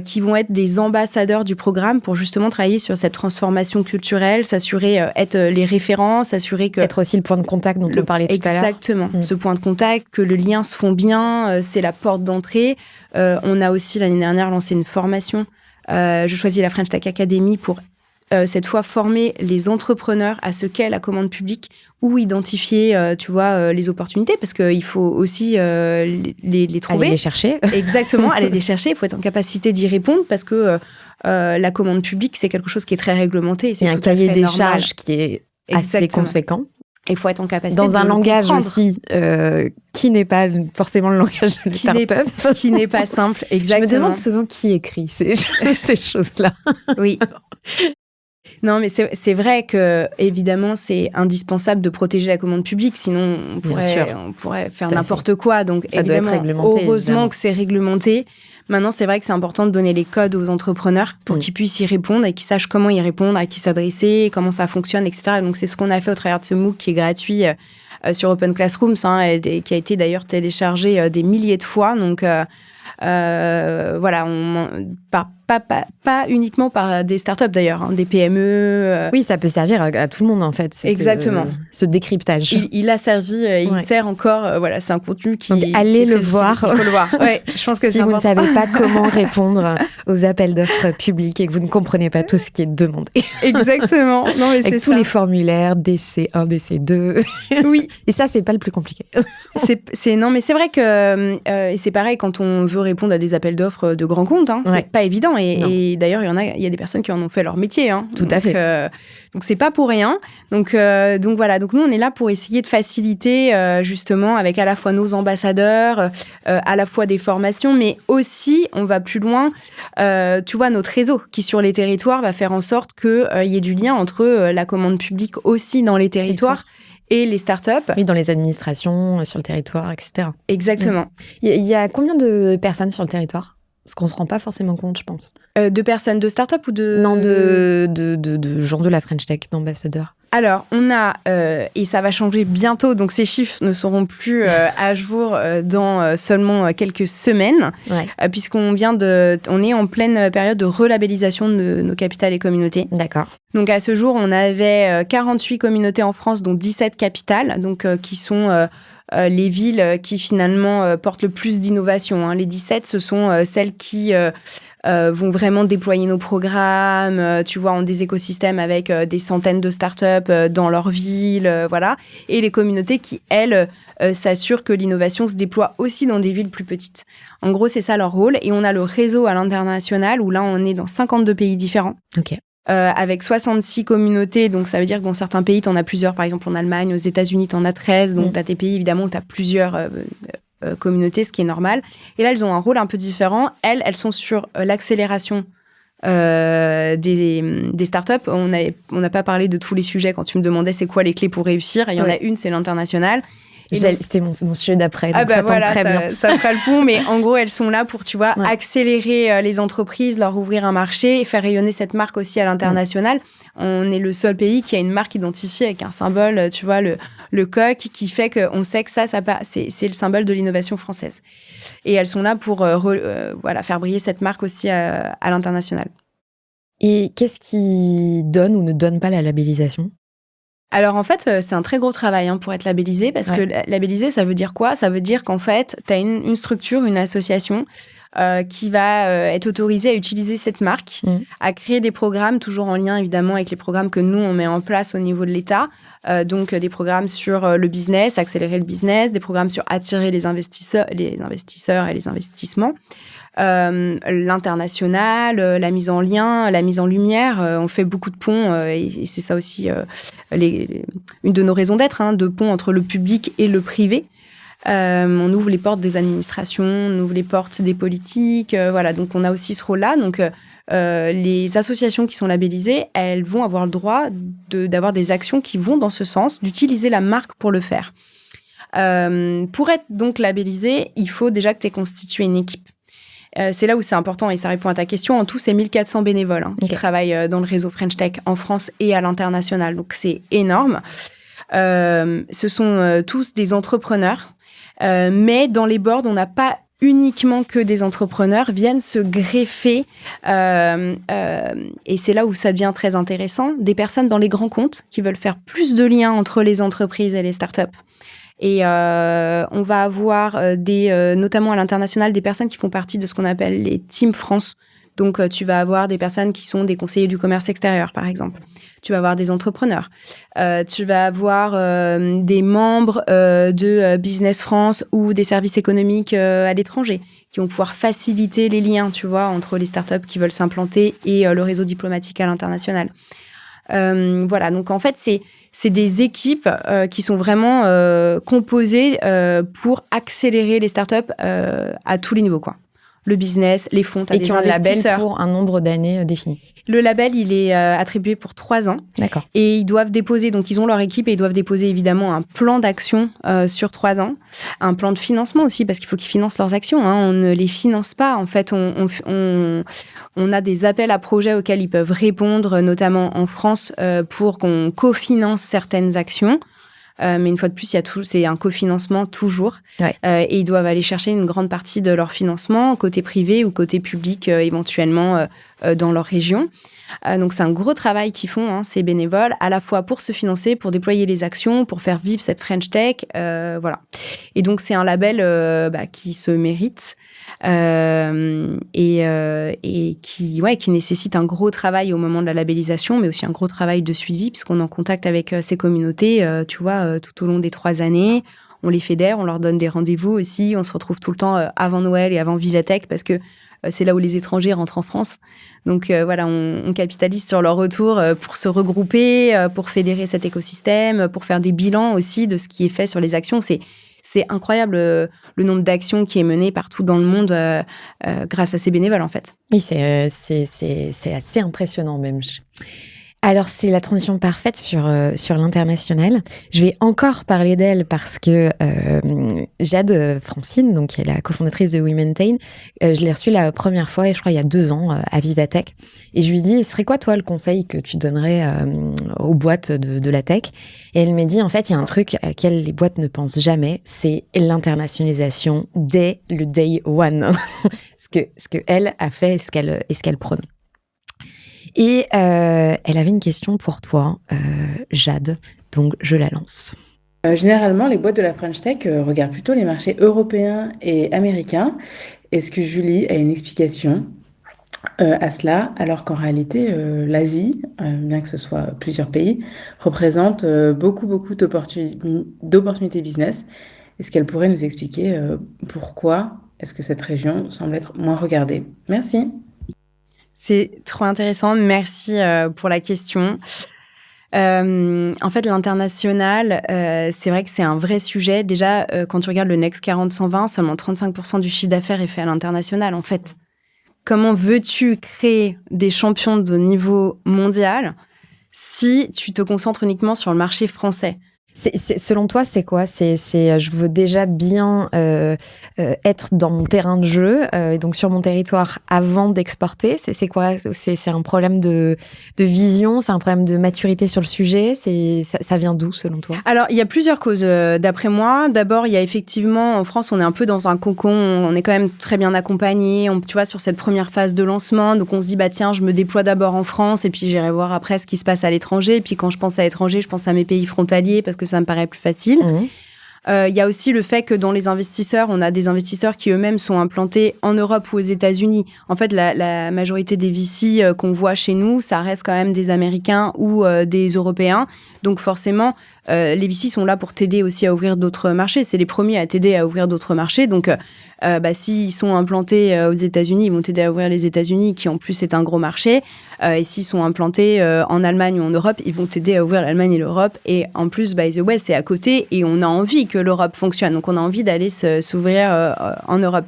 qui vont être des ambassadeurs du programme pour justement travailler sur cette transformation culturelle, s'assurer être les référents, s'assurer que... Être aussi le point de contact dont on parlait tout à l'heure. Exactement. Ce point de contact, que le lien se font bien, c'est la porte d'entrée. On a aussi, l'année dernière, lancé une formation. Je choisis la French Tech Academy pour cette fois former les entrepreneurs à ce qu'est la commande publique ou identifier, les opportunités, parce qu'il faut aussi les trouver. Aller les chercher. Exactement, aller les chercher. Il faut être en capacité d'y répondre parce que la commande publique, c'est quelque chose qui est très réglementé. Il y a un cahier des charges qui est assez conséquent. Il faut être en capacité dans un langage comprendre. Aussi qui n'est pas forcément le langage de start-up. Qui n'est pas simple, exactement. Je me demande souvent qui écrit ces choses-là. Oui. Non, mais c'est vrai que, évidemment, c'est indispensable de protéger la commande publique, sinon on pourrait faire n'importe quoi. Donc, ça évidemment, doit être réglementé, heureusement que c'est réglementé. Maintenant, c'est vrai que c'est important de donner les codes aux entrepreneurs pour qu'ils puissent y répondre et qu'ils sachent comment y répondre, à qui s'adresser, comment ça fonctionne, etc. Donc, c'est ce qu'on a fait au travers de ce MOOC qui est gratuit sur Open Classrooms, et qui a été d'ailleurs téléchargé des milliers de fois. Donc, pas uniquement par des startups d'ailleurs, des PME. Oui, ça peut servir à tout le monde en fait. Exactement. Ce décryptage. Il a servi, il sert encore. C'est un contenu qui. Donc allez le voir. Il faut le voir. Ouais, je pense que si vous ne savez pas comment répondre aux appels d'offres publics et que vous ne comprenez pas tout ce qui est demandé. Exactement. Non, mais avec tous les formulaires DC1, DC2. Oui. Et ça, c'est pas le plus compliqué. Non, mais c'est vrai que et c'est pareil quand on veut répondre à des appels d'offres de grands comptes. C'est pas évident. Et d'ailleurs, il y a des personnes qui en ont fait leur métier. Tout à fait. Donc, c'est pas pour rien. Donc voilà. Donc, nous, on est là pour essayer de faciliter, justement, avec à la fois nos ambassadeurs, à la fois des formations, mais aussi, on va plus loin, notre réseau qui, sur les territoires, va faire en sorte qu'il y ait du lien entre la commande publique aussi dans les territoires et les startups. Oui, dans les administrations, sur le territoire, etc. Exactement. Il y a combien de personnes sur le territoire ? Parce qu'on ne se rend pas forcément compte, je pense. De personnes de start-up ou de... Non, de gens de la French Tech, d'ambassadeurs. Alors, on a, et ça va changer bientôt, donc ces chiffres ne seront plus à jour dans seulement quelques semaines, puisqu'on est en pleine période de relabellisation de nos capitales et communautés. D'accord. Donc, à ce jour, on avait 48 communautés en France, dont 17 capitales, donc qui sont... les villes qui finalement portent le plus d'innovation. Les 17, ce sont celles qui vont vraiment déployer nos programmes, en des écosystèmes avec des centaines de startups dans leur ville, voilà. Et les communautés qui, elles, s'assurent que l'innovation se déploie aussi dans des villes plus petites. En gros, c'est ça leur rôle. Et on a le réseau à l'international où là, on est dans 52 pays différents. Ok. Avec 66 communautés, donc ça veut dire que dans certains pays, tu en as plusieurs. Par exemple, en Allemagne, aux États-Unis, tu en as 13. Donc, tu as tes pays, évidemment, où tu as plusieurs communautés, ce qui est normal. Et là, elles ont un rôle un peu différent. Elles sont sur l'accélération des startups. On n'a pas parlé de tous les sujets quand tu me demandais c'est quoi les clés pour réussir. Il y en a une, c'est l'international. C'était mon sujet d'après, donc ça tombe très bien. Ça fera le pont, mais en gros, elles sont là pour, accélérer les entreprises, leur ouvrir un marché et faire rayonner cette marque aussi à l'international. On est le seul pays qui a une marque identifiée avec un symbole, le coq, qui fait qu'on sait que c'est le symbole de l'innovation française. Et elles sont là pour faire briller cette marque aussi à l'international. Et qu'est-ce qui donne ou ne donne pas la labellisation ? Alors, en fait, c'est un très gros travail pour être labellisé, parce que labellisé, ça veut dire quoi ? Ça veut dire qu'en fait, tu as une structure, une association qui va être autorisée à utiliser cette marque, à créer des programmes, toujours en lien, évidemment, avec les programmes que nous, on met en place au niveau de l'État. Donc, des programmes sur le business, accélérer le business, des programmes sur attirer les investisseurs et les investissements. L'international, la mise en lien, la mise en lumière. On fait beaucoup de ponts et c'est ça aussi une de nos raisons d'être, de ponts entre le public et le privé. On ouvre les portes des administrations, on ouvre les portes des politiques. Donc on a aussi ce rôle-là. Donc les associations qui sont labellisées, elles vont avoir le droit d'avoir des actions qui vont dans ce sens, d'utiliser la marque pour le faire. Pour être donc labellisé, il faut déjà que tu aies constitué une équipe. c'est là où c'est important et ça répond à ta question. En tout, c'est 1400 bénévoles qui travaillent dans le réseau French Tech en France et à l'international. Donc, c'est énorme. Ce sont tous des entrepreneurs. Mais dans les boards, on n'a pas uniquement que des entrepreneurs, viennent se greffer, et c'est là où ça devient très intéressant, des personnes dans les grands comptes qui veulent faire plus de liens entre les entreprises et les startups. Et on va avoir notamment à l'international, des personnes qui font partie de ce qu'on appelle les Team France. Donc, tu vas avoir des personnes qui sont des conseillers du commerce extérieur, par exemple. Tu vas avoir des entrepreneurs. Tu vas avoir des membres de Business France ou des services économiques à l'étranger qui vont pouvoir faciliter les liens, tu vois, entre les startups qui veulent s'implanter et le réseau diplomatique à l'international. Voilà, donc en fait, c'est des équipes qui sont vraiment composées pour accélérer les startups à tous les niveaux, quoi. Le business, les fonds, t'as des investisseurs. Et qui ont le label pour un nombre d'années défini. Le label, il est attribué pour 3 ans. D'accord. Et ils doivent déposer, donc ils ont leur équipe et ils doivent déposer évidemment un plan d'action sur 3 ans. Un plan de financement aussi, parce qu'il faut qu'ils financent leurs actions. On ne les finance pas. En fait, on a des appels à projets auxquels ils peuvent répondre, notamment en France, pour qu'on cofinance certaines actions. Mais une fois de plus, c'est un cofinancement toujours. Ouais. Et ils doivent aller chercher une grande partie de leur financement, côté privé ou côté public, éventuellement, dans leur région. Donc, c'est un gros travail qu'ils font, ces bénévoles, à la fois pour se financer, pour déployer les actions, pour faire vivre cette French Tech. Voilà. Et donc, c'est un label qui se mérite. Et qui nécessite un gros travail au moment de la labellisation, mais aussi un gros travail de suivi, puisqu'on est en contact avec ces communautés, tu vois, tout au long des 3 années. On les fédère, on leur donne des rendez-vous aussi. On se retrouve tout le temps avant Noël et avant Vivatech, parce que c'est là où les étrangers rentrent en France. Donc voilà, on capitalise sur leur retour pour se regrouper, pour fédérer cet écosystème, pour faire des bilans aussi de ce qui est fait sur les actions. C'est incroyable le nombre d'actions qui est mené partout dans le monde grâce à ces bénévoles, en fait. Oui, c'est assez impressionnant même. Alors, c'est la transition parfaite sur l'international. Je vais encore parler d'elle parce que Jade Francine, donc qui est la cofondatrice de WeMaintain, je l'ai reçue la première fois, je crois il y a 2 ans, à Vivatech. Et je lui dis, ce serait quoi toi le conseil que tu donnerais aux boîtes de la tech? Et elle m'a dit, en fait, il y a un truc auquel les boîtes ne pensent jamais, c'est l'internationalisation dès le day one. ce que elle a fait et ce qu'elle prône. Et elle avait une question pour toi, Jade, donc je la lance. Généralement, les boîtes de la French Tech regardent plutôt les marchés européens et américains. Est-ce que Julie a une explication à cela, alors qu'en réalité, l'Asie, bien que ce soit plusieurs pays, représente beaucoup d'opportunités business? Est-ce qu'elle pourrait nous expliquer pourquoi est-ce que cette région semble être moins regardée? Merci. C'est trop intéressant. Merci pour la question. En fait, l'international, c'est vrai que c'est un vrai sujet. Déjà, quand tu regardes le Next 40-120, seulement 35% du chiffre d'affaires est fait à l'international, en fait. Comment veux-tu créer des champions de niveau mondial si tu te concentres uniquement sur le marché français ? Selon toi, c'est quoi ? Je veux déjà bien être dans mon terrain de jeu, et donc sur mon territoire avant d'exporter. C'est quoi ? C'est un problème de vision, c'est un problème de maturité sur le sujet. Ça vient d'où, selon toi ? Alors, il y a plusieurs causes, d'après moi. D'abord, il y a effectivement, en France, on est un peu dans un cocon. On est quand même très bien accompagné. Tu vois, sur cette première phase de lancement, donc on se dit, tiens, je me déploie d'abord en France et puis j'irai voir après ce qui se passe à l'étranger. Et puis quand je pense à l'étranger, je pense à mes pays frontaliers parce que ça me paraît plus facile. Il y a aussi le fait que dans les investisseurs, on a des investisseurs qui eux-mêmes sont implantés en Europe ou aux États-Unis. En fait, la majorité des VC qu'on voit chez nous, ça reste quand même des Américains ou des Européens. Donc forcément, les VC sont là pour t'aider aussi à ouvrir d'autres marchés. C'est les premiers à t'aider à ouvrir d'autres marchés. Donc, s'ils sont implantés aux États-Unis, ils vont t'aider à ouvrir les États-Unis, qui en plus est un gros marché. Et s'ils sont implantés en Allemagne ou en Europe, ils vont t'aider à ouvrir l'Allemagne et l'Europe. Et en plus, by the way, c'est à côté et on a envie que l'Europe fonctionne. Donc, on a envie d'aller s'ouvrir en Europe.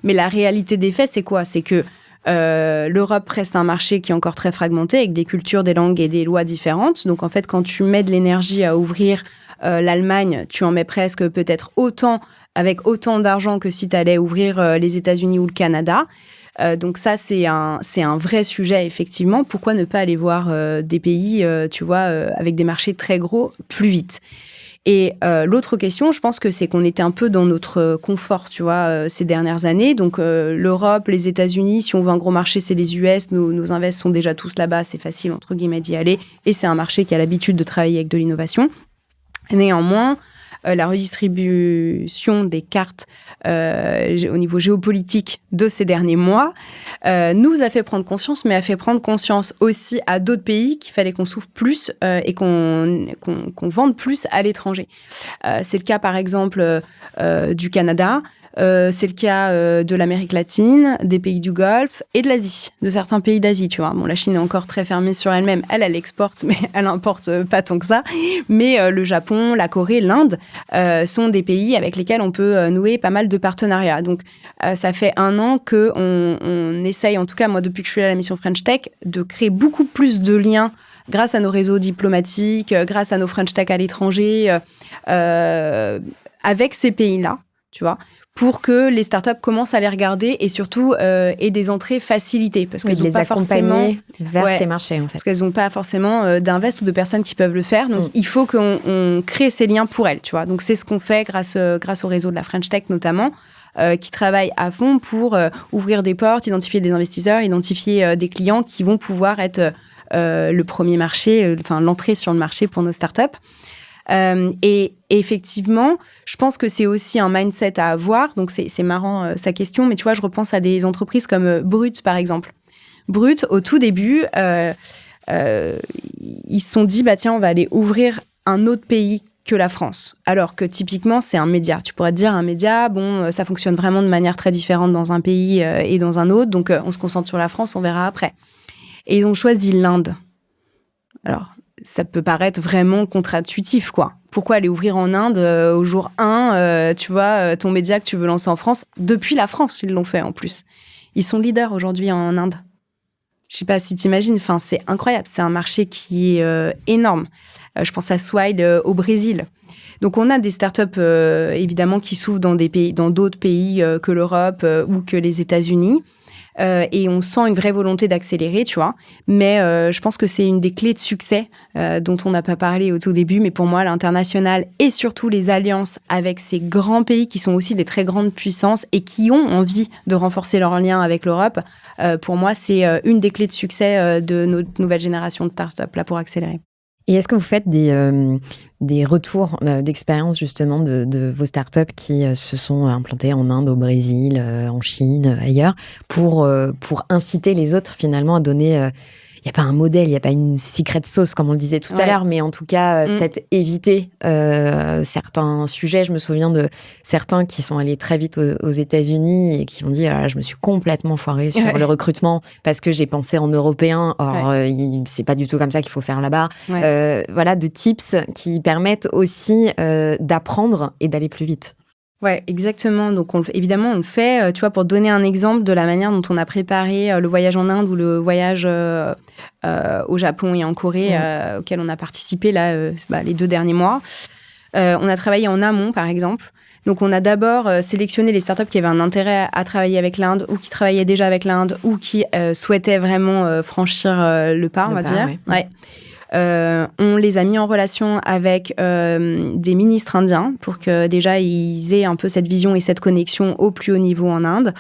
Mais la réalité des faits, c'est quoi ? C'est que l'Europe reste un marché qui est encore très fragmenté, avec des cultures, des langues et des lois différentes. Donc, en fait, quand tu mets de l'énergie à ouvrir l'Allemagne, tu en mets presque peut-être autant avec autant d'argent que si tu allais ouvrir les États-Unis ou le Canada. Donc ça, c'est un vrai sujet, effectivement. Pourquoi ne pas aller voir des pays, tu vois, avec des marchés très gros plus vite? Et l'autre question, je pense que c'est qu'on était un peu dans notre confort, tu vois, ces dernières années. Donc l'Europe, les États-Unis, si on veut un gros marché, c'est les US. Nos invests sont déjà tous là-bas, c'est facile, entre guillemets, d'y aller. Et c'est un marché qui a l'habitude de travailler avec de l'innovation. Néanmoins, la redistribution des cartes au niveau géopolitique de ces derniers mois nous a fait prendre conscience, mais a fait prendre conscience aussi à d'autres pays qu'il fallait qu'on s'ouvre plus et qu'on vende plus à l'étranger. C'est le cas, par exemple, du Canada. C'est le cas de l'Amérique latine, des pays du Golfe et de l'Asie, de certains pays d'Asie, tu vois. Bon, la Chine est encore très fermée sur elle-même. Elle exporte, mais elle importe pas tant que ça. Mais le Japon, la Corée, l'Inde sont des pays avec lesquels on peut nouer pas mal de partenariats. Donc, ça fait 1 an qu'on essaye, en tout cas, moi, depuis que je suis à la mission French Tech, de créer beaucoup plus de liens grâce à nos réseaux diplomatiques, grâce à nos French Tech à l'étranger, avec ces pays-là, tu vois, pour que les startups commencent à les regarder et surtout aient des entrées facilitées. Parce qu'elles n'ont pas forcément vers ces marchés, en fait. Parce qu'elles n'ont pas forcément d'invest ou de personnes qui peuvent le faire. Donc, il faut qu'on crée ces liens pour elles, tu vois. Donc, c'est ce qu'on fait grâce au réseau de la French Tech, notamment, qui travaille à fond pour ouvrir des portes, identifier des investisseurs, identifier des clients qui vont pouvoir être le premier marché, l'entrée sur le marché pour nos startups. Et effectivement, je pense que c'est aussi un mindset à avoir. Donc, c'est marrant sa question, mais tu vois, je repense à des entreprises comme Brut, par exemple. Brut, au tout début, ils se sont dit, bah tiens, on va aller ouvrir un autre pays que la France. Alors que typiquement, c'est un média. Tu pourrais te dire, un média, bon, ça fonctionne vraiment de manière très différente dans un pays et dans un autre. Donc, on se concentre sur la France, on verra après. Et ils ont choisi l'Inde. Alors, ça peut paraître vraiment contre-intuitif, quoi. Pourquoi aller ouvrir en Inde au jour 1, tu vois, ton média que tu veux lancer en France? Depuis la France, ils l'ont fait en plus. Ils sont leaders aujourd'hui en Inde. Je sais pas si t'imagines, c'est incroyable. C'est un marché qui est énorme. Je pense à Swile au Brésil. Donc, on a des startups, évidemment, qui s'ouvrent dans d'autres pays que l'Europe ou que les États-Unis. Et on sent une vraie volonté d'accélérer, tu vois. Mais je pense que c'est une des clés de succès dont on n'a pas parlé au tout début. Mais pour moi, l'international et surtout les alliances avec ces grands pays qui sont aussi des très grandes puissances et qui ont envie de renforcer leurs liens avec l'Europe, pour moi, c'est une des clés de succès de notre nouvelle génération de startups là pour accélérer. Et est-ce que vous faites des retours d'expérience justement de vos startups qui se sont implantées en Inde, au Brésil, en Chine, ailleurs, pour inciter les autres finalement à donner... Il n'y a pas un modèle, il n'y a pas une secret sauce, comme on le disait tout à l'heure, mais en tout cas, peut-être éviter certains sujets. Je me souviens de certains qui sont allés très vite aux États-Unis et qui ont dit je me suis complètement foirée sur le recrutement parce que j'ai pensé en européen. Or, c'est pas du tout comme ça qu'il faut faire là-bas. Voilà, de tips qui permettent aussi d'apprendre et d'aller plus vite. Ouais, exactement. Donc, évidemment, on le fait, tu vois, pour donner un exemple de la manière dont on a préparé le voyage en Inde ou le voyage au Japon et en Corée auquel on a participé là, les 2 derniers mois. On a travaillé en amont, par exemple. Donc, on a d'abord sélectionné les startups qui avaient un intérêt à travailler avec l'Inde ou qui travaillaient déjà avec l'Inde ou qui souhaitaient vraiment franchir le pas, on va dire. Ouais. On les a mis en relation avec des ministres indiens pour que déjà ils aient un peu cette vision et cette connexion au plus haut niveau en Inde.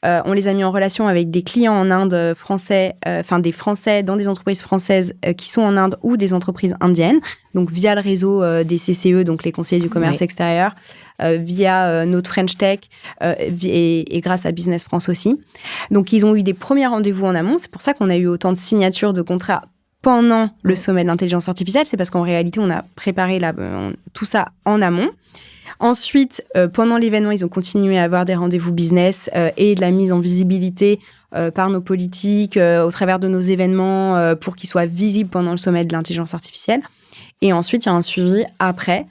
On les a mis en relation avec des clients en Inde français, des Français dans des entreprises françaises qui sont en Inde ou des entreprises indiennes, donc via le réseau des CCE, donc les conseillers du commerce extérieur, via notre French Tech et grâce à Business France aussi. Donc ils ont eu des premiers rendez-vous en amont, c'est pour ça qu'on a eu autant de signatures de contrats pendant le sommet de l'intelligence artificielle, c'est parce qu'en réalité, on a préparé tout ça en amont. Ensuite, pendant l'événement, ils ont continué à avoir des rendez-vous business et de la mise en visibilité par nos politiques, au travers de nos événements, pour qu'ils soient visibles pendant le sommet de l'intelligence artificielle. Et ensuite, il y a un suivi après.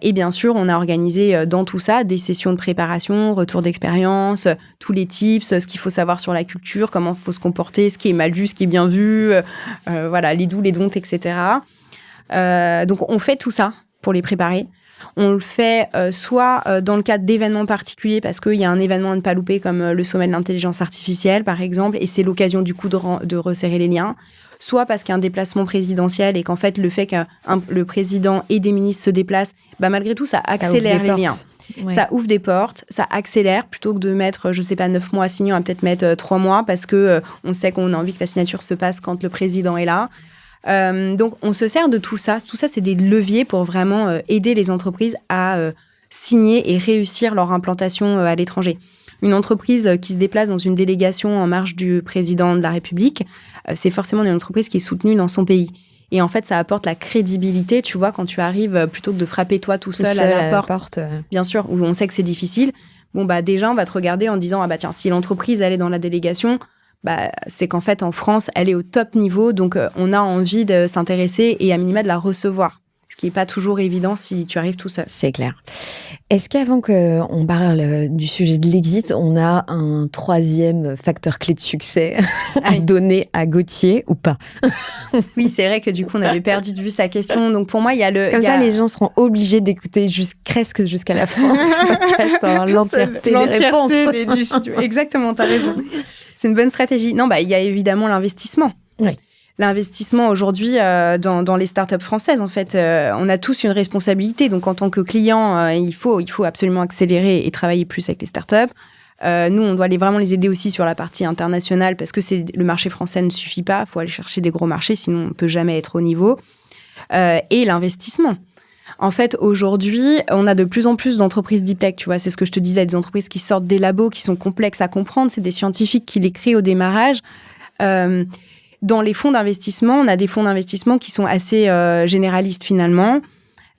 Et bien sûr, on a organisé dans tout ça des sessions de préparation, retour d'expérience, tous les tips, ce qu'il faut savoir sur la culture, comment il faut se comporter, ce qui est mal vu, ce qui est bien vu, les do's, les don'ts, etc. Donc, on fait tout ça pour les préparer. On le fait soit dans le cadre d'événements particuliers, parce qu'il y a un événement à ne pas louper, comme le sommet de l'intelligence artificielle, par exemple, et c'est l'occasion du coup de resserrer les liens. Soit parce qu'il y a un déplacement présidentiel et qu'en fait, le fait que le président et des ministres se déplacent, malgré tout, ça accélère les liens. Ouais. Ça ouvre des portes, ça accélère, plutôt que de mettre, 9 mois à signer, on va peut-être mettre 3 mois, parce que on sait qu'on a envie que la signature se passe quand le président est là. Donc, on se sert de tout ça. Tout ça, c'est des leviers pour vraiment aider les entreprises à signer et réussir leur implantation à l'étranger. Une entreprise qui se déplace dans une délégation en marge du président de la République, c'est forcément une entreprise qui est soutenue dans son pays. Et en fait, ça apporte la crédibilité, tu vois, quand tu arrives, plutôt que de frapper toi tout seul à la porte. Bien sûr, où on sait que c'est difficile. Déjà, on va te regarder en disant, tiens, si l'entreprise, elle est dans la délégation, c'est qu'en fait, en France, elle est au top niveau. Donc, on a envie de s'intéresser et à minima de la recevoir. Ce qui n'est pas toujours évident si tu arrives tout seul. C'est clair. Est-ce qu'avant qu'on parle du sujet de l'exit, on a un troisième facteur clé de succès à donner à Gauthier ou pas? Oui, c'est vrai que du coup, on avait perdu de vue sa question. Donc pour moi, il y a le... Comme ça, les gens seront obligés d'écouter presque jusqu'à la fin ce podcast pour avoir l'entièreté des réponses. Exactement, tu as raison. C'est une bonne stratégie. Non, il y a évidemment l'investissement. Oui. L'investissement aujourd'hui dans les startups françaises, en fait, on a tous une responsabilité. Donc, en tant que client, il faut absolument accélérer et travailler plus avec les startups. Nous, on doit vraiment les aider aussi sur la partie internationale parce que le marché français ne suffit pas. Il faut aller chercher des gros marchés, sinon on ne peut jamais être au niveau. Et l'investissement. En fait, aujourd'hui, on a de plus en plus d'entreprises deep tech, tu vois. C'est ce que je te disais, des entreprises qui sortent des labos, qui sont complexes à comprendre. C'est des scientifiques qui les créent au démarrage. Dans les fonds d'investissement, on a des fonds d'investissement qui sont assez généralistes finalement.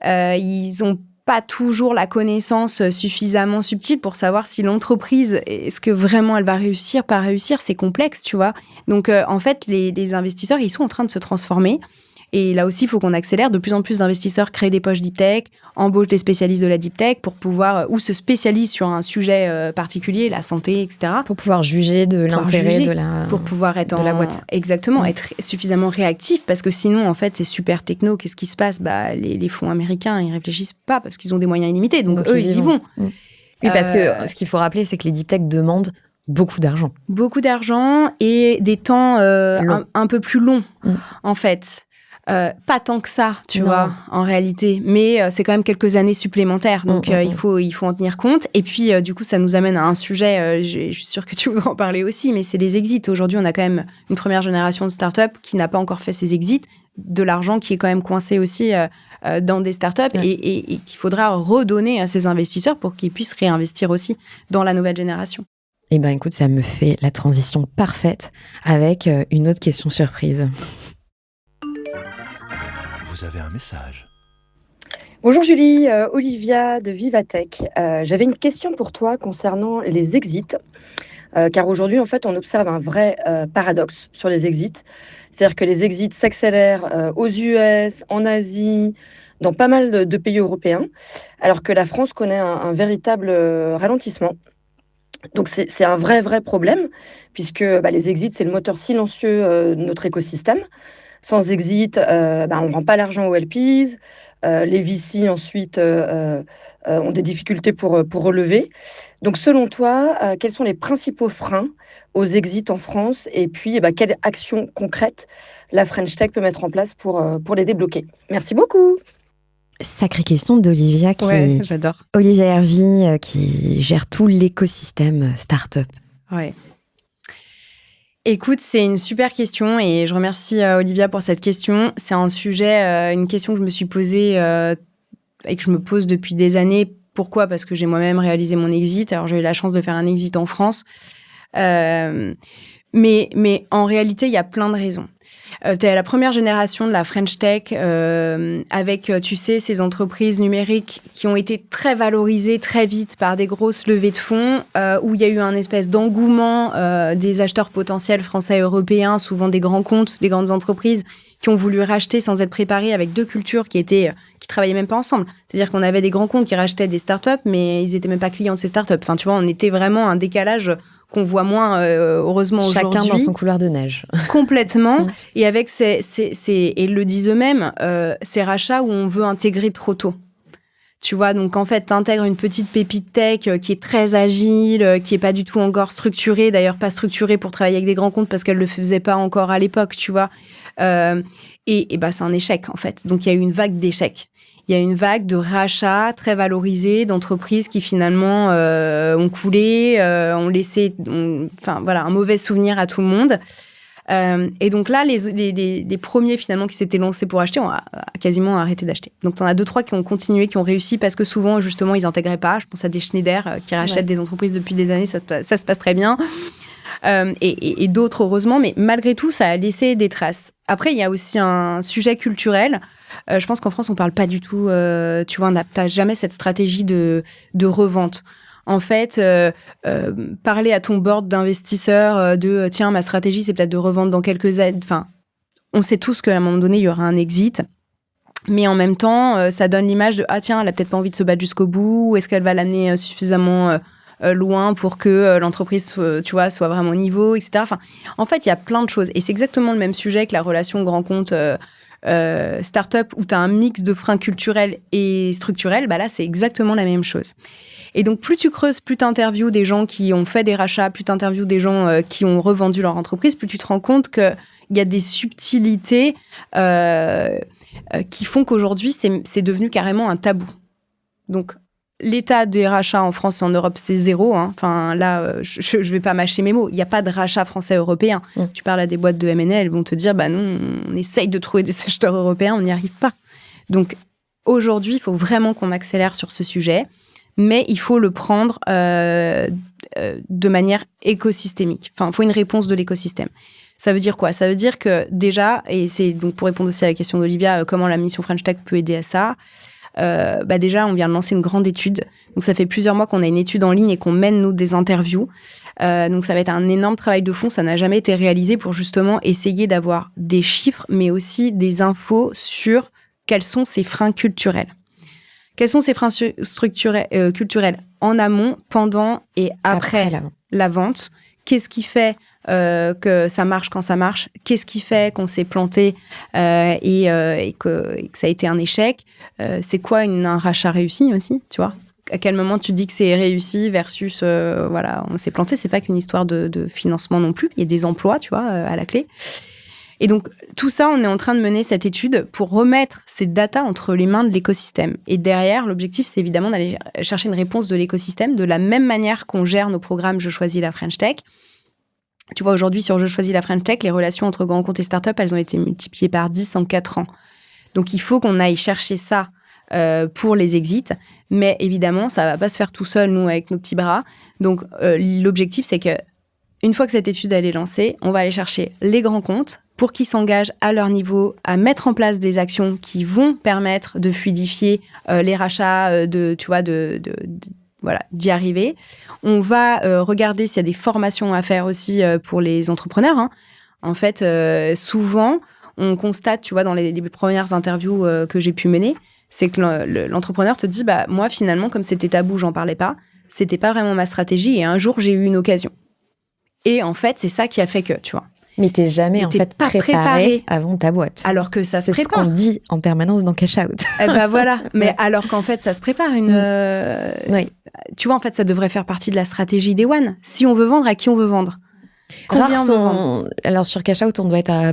Ils n'ont pas toujours la connaissance suffisamment subtile pour savoir si l'entreprise, est-ce que vraiment elle va réussir, pas réussir, c'est complexe, tu vois. Donc en fait, les investisseurs, ils sont en train de se transformer. Et là aussi, il faut qu'on accélère. De plus en plus d'investisseurs créent des poches deep tech, embauchent des spécialistes de la deep tech pour pouvoir, ou se spécialisent sur un sujet particulier, la santé, etc. Pour pouvoir juger de l'intérêt de la pour pouvoir être de la boîte. Exactement, être suffisamment réactif, parce que sinon, en fait, c'est super techno. Qu'est-ce qui se passe ? Les fonds américains, ils réfléchissent pas parce qu'ils ont des moyens illimités. Donc eux, ils y vont. Oui, parce que ce qu'il faut rappeler, c'est que les deep tech demandent beaucoup d'argent. Beaucoup d'argent et des temps un peu plus longs, en fait. Pas tant que ça, tu vois, en réalité. Mais c'est quand même quelques années supplémentaires. Donc, il faut en tenir compte. Et puis, du coup, ça nous amène à un sujet, je suis sûre que tu voudrais en parler aussi, mais c'est les exits. Aujourd'hui, on a quand même une première génération de startups qui n'a pas encore fait ses exits, de l'argent qui est quand même coincé aussi dans des startups et qu'il faudra redonner à ces investisseurs pour qu'ils puissent réinvestir aussi dans la nouvelle génération. Eh bien, écoute, ça me fait la transition parfaite avec une autre question surprise. Vous avez un message. Bonjour Julie, Olivia de Vivatech. J'avais une question pour toi concernant les exits, car aujourd'hui, en fait, on observe un vrai paradoxe sur les exits. C'est-à-dire que les exits s'accélèrent aux US, en Asie, dans pas mal de pays européens, alors que la France connaît un véritable ralentissement. Donc c'est un vrai problème, puisque les exits, c'est le moteur silencieux de notre écosystème. Sans exit, on ne rend pas l'argent aux LPs. Les VC, ensuite, ont des difficultés pour relever. Donc, selon toi, quels sont les principaux freins aux exits en France? Et puis, quelles actions concrètes la French Tech peut mettre en place pour les débloquer? Merci beaucoup. Sacrée question d'Olivia Ouais, j'adore. Olivia Hervy qui gère tout l'écosystème startup. Ouais. Écoute, c'est une super question et je remercie Olivia pour cette question. C'est un sujet, une question que je me suis posée et que je me pose depuis des années. Pourquoi ? Parce que j'ai moi-même réalisé mon exit. Alors, j'ai eu la chance de faire un exit en France. Mais en réalité, il y a plein de raisons. Tu es la première génération de la French Tech avec, tu sais, ces entreprises numériques qui ont été très valorisées très vite par des grosses levées de fonds où il y a eu un espèce d'engouement des acheteurs potentiels français et européens, souvent des grands comptes, des grandes entreprises qui ont voulu racheter sans être préparés avec deux cultures qui travaillaient même pas ensemble. C'est-à-dire qu'on avait des grands comptes qui rachetaient des startups, mais ils étaient même pas clients de ces startups. Enfin, tu vois, on était vraiment un décalage qu'on voit moins, heureusement, aujourd'hui. Chacun dans son couloir de neige. Complètement. Et avec et ils le disent eux-mêmes, ces rachats où on veut intégrer trop tôt. Tu vois, donc en fait, t'intègres une petite pépite tech qui est très agile, qui est pas du tout encore structurée, d'ailleurs pas structurée pour travailler avec des grands comptes parce qu'elle le faisait pas encore à l'époque, tu vois. Et bah, c'est un échec, en fait. Donc, il y a eu une vague d'échecs. Il y a une vague de rachats très valorisés d'entreprises qui finalement ont coulé, ont laissé un mauvais souvenir à tout le monde. Et donc là, les premiers finalement qui s'étaient lancés pour acheter ont quasiment arrêté d'acheter. Donc, t'en as 2-3 qui ont continué, qui ont réussi parce que souvent, justement, ils n'intégraient pas. Je pense à des Schneider qui rachètent des entreprises depuis des années, ça se passe très bien. Et d'autres, heureusement, mais malgré tout, ça a laissé des traces. Après, il y a aussi un sujet culturel. Je pense qu'en France, on parle pas du tout, tu vois, t'as jamais cette stratégie de revente. En fait, parler à ton board d'investisseurs tiens, ma stratégie, c'est peut-être de revendre dans quelques années. Enfin, on sait tous qu'à un moment donné, il y aura un exit. Mais en même temps, ça donne l'image de tiens, elle a peut-être pas envie de se battre jusqu'au bout. Ou est-ce qu'elle va l'amener suffisamment loin pour que l'entreprise soit vraiment au niveau, etc. Enfin, en fait, il y a plein de choses. Et c'est exactement le même sujet que la relation grand compte start-up où tu as un mix de freins culturels et structurels. Bah là, c'est exactement la même chose. Et donc, plus tu creuses, plus tu interviews des gens qui ont fait des rachats, plus tu interviews des gens qui ont revendu leur entreprise, plus tu te rends compte qu'il y a des subtilités qui font qu'aujourd'hui, c'est devenu carrément un tabou. Donc, l'état des rachats en France et en Europe, c'est 0. Hein. Enfin, là, je vais pas mâcher mes mots. Il n'y a pas de rachat français-européen. Tu parles à des boîtes de M&A, elles vont te dire, bah non, on essaye de trouver des acheteurs européens, on n'y arrive pas. Donc, aujourd'hui, il faut vraiment qu'on accélère sur ce sujet, mais il faut le prendre de manière écosystémique. Enfin, il faut une réponse de l'écosystème. Ça veut dire quoi ? Ça veut dire que déjà, et c'est donc pour répondre aussi à la question d'Olivia, comment la mission French Tech peut aider à ça ? Déjà, on vient de lancer une grande étude. Donc, ça fait plusieurs mois qu'on a une étude en ligne et qu'on mène, nous, des interviews. Donc, ça va être un énorme travail de fond. Ça n'a jamais été réalisé pour justement essayer d'avoir des chiffres, mais aussi des infos sur quels sont ces freins culturels. Quels sont ces freins culturels en amont, pendant et après la vente ? Qu'est-ce qui fait que ça marche quand ça marche ? Qu'est-ce qui fait qu'on s'est planté et que ça a été un échec ? C'est quoi un rachat réussi aussi, tu vois ? À quel moment tu dis que c'est réussi versus on s'est planté ? C'est pas qu'une histoire de financement non plus. Il y a des emplois, tu vois, à la clé. Et donc, tout ça, on est en train de mener cette étude pour remettre ces datas entre les mains de l'écosystème. Et derrière, l'objectif, c'est évidemment d'aller chercher une réponse de l'écosystème de la même manière qu'on gère nos programmes Je choisis la French Tech. Tu vois, aujourd'hui, sur Je choisis la French Tech, les relations entre grands comptes et startups, elles ont été multipliées par 10 en 4 ans. Donc, il faut qu'on aille chercher ça pour les exits. Mais évidemment, ça ne va pas se faire tout seul, nous, avec nos petits bras. Donc, l'objectif, c'est que une fois que cette étude elle est lancée, on va aller chercher les grands comptes pour qu'ils s'engagent à leur niveau à mettre en place des actions qui vont permettre de fluidifier les rachats, d'y arriver. On va regarder s'il y a des formations à faire aussi pour les entrepreneurs. Hein. En fait, souvent, on constate, tu vois, dans les premières interviews que j'ai pu mener, c'est que l'entrepreneur te dit, bah moi finalement, comme c'était tabou, j'en parlais pas. C'était pas vraiment ma stratégie. Et un jour, j'ai eu une occasion. Et en fait, c'est ça qui a fait que, tu vois. Mais t'es jamais pas préparé avant ta boîte. Alors que ça se prépare. C'est ce qu'on dit en permanence dans Cash Out. Eh ben voilà. Mais alors qu'en fait, ça se prépare Oui. Tu vois, en fait, ça devrait faire partie de la stratégie Day One. Si on veut vendre, à qui on veut vendre ? Alors sur Cash Out, on doit être à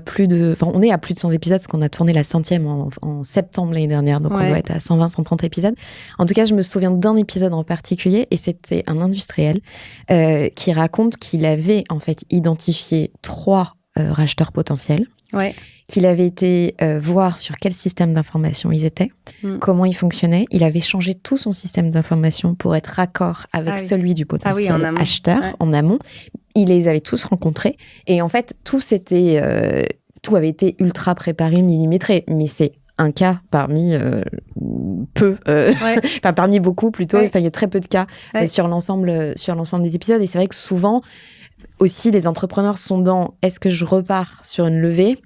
on est à plus de 100 épisodes parce qu'on a tourné la 100e en septembre l'année dernière, donc on doit être à 120-130 épisodes. En tout cas, je me souviens d'un épisode en particulier et c'était un industriel qui raconte qu'il avait en fait identifié 3 racheteurs potentiels. Ouais. Qu'il avait été voir sur quel système d'information ils étaient, comment ils fonctionnaient. Il avait changé tout son système d'information pour être raccord avec celui du potentiel acheteur en amont. Il les avait tous rencontrés. Et en fait, tout avait été ultra préparé, millimétré. Mais c'est un cas parmi parmi beaucoup plutôt. Ouais. Enfin, il y a très peu de cas sur l'ensemble des épisodes. Et c'est vrai que souvent, aussi, les entrepreneurs sont dans « est-ce que je repars sur une levée ?»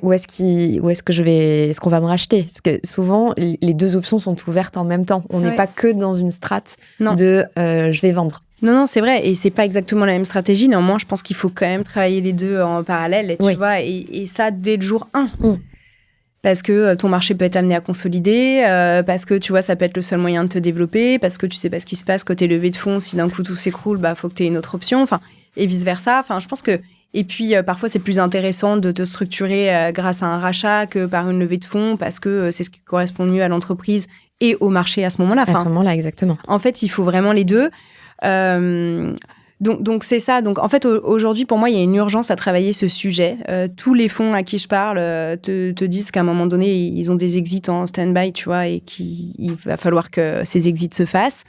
Ou est-ce qu'on va me racheter ? Parce que souvent, les 2 options sont ouvertes en même temps. On n'est pas que dans une strate de je vais vendre. Non, c'est vrai. Et c'est pas exactement la même stratégie. Néanmoins, je pense qu'il faut quand même travailler les deux en parallèle, tu vois, et ça dès le jour 1. parce que ton marché peut être amené à consolider, parce que tu vois, ça peut être le seul moyen de te développer, parce que tu sais pas ce qui se passe côté levée de fonds. Si d'un coup tout s'écroule, faut que tu aies une autre option. Enfin, et vice versa. Enfin, je pense que. Et puis parfois c'est plus intéressant de te structurer grâce à un rachat que par une levée de fonds, parce que c'est ce qui correspond le mieux à l'entreprise et au marché à ce moment-là. À ce moment-là, exactement. En fait, il faut vraiment les deux. Donc c'est ça. Donc en fait, aujourd'hui, pour moi, il y a une urgence à travailler ce sujet. Tous les fonds à qui je parle te disent qu'à un moment donné, ils ont des exits en stand-by, tu vois, et qu'il va falloir que ces exits se fassent.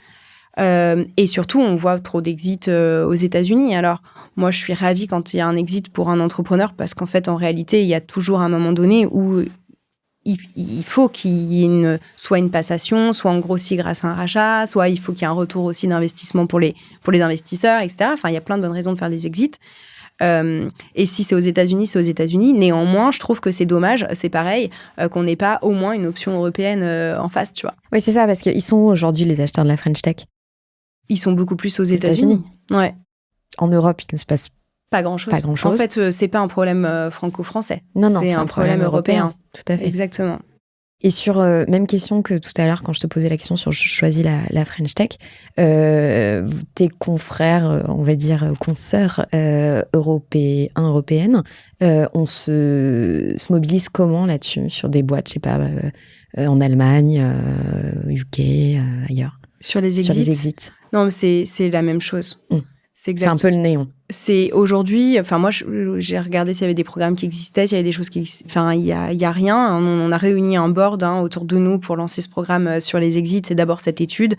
Et surtout, on voit trop d'exits aux États-Unis. Alors, moi, je suis ravie quand il y a un exit pour un entrepreneur, parce qu'en fait, en réalité, il y a toujours un moment donné où il faut qu'il y ait soit une passation, soit on grossit grâce à un rachat, soit il faut qu'il y ait un retour aussi d'investissement pour les investisseurs, etc. Enfin, il y a plein de bonnes raisons de faire des exits. Et si c'est aux États-Unis, c'est aux États-Unis. Néanmoins, je trouve que c'est dommage, c'est pareil, qu'on n'ait pas au moins une option européenne en face, tu vois. Oui, c'est ça, parce qu'ils sont où aujourd'hui les acheteurs de la French Tech? Ils sont beaucoup plus aux États-Unis. Ouais. En Europe, il ne se passe pas grand-chose. En fait, c'est pas un problème franco-français. Non, c'est un problème européen. Tout à fait. Exactement. Et sur même question que tout à l'heure, quand je te posais la question sur je choisis la French Tech, tes confrères, on va dire consoeurs européennes, on se mobilise comment là-dessus, sur des boîtes, je sais pas, en Allemagne, UK, ailleurs? Sur les exits. Non, mais c'est la même chose. C'est un peu le néon. C'est aujourd'hui, enfin moi j'ai regardé s'il y avait des programmes qui existaient, s'il y avait des choses qui, enfin il y a rien. On a réuni un board autour de nous pour lancer ce programme sur les exits. C'est d'abord cette étude.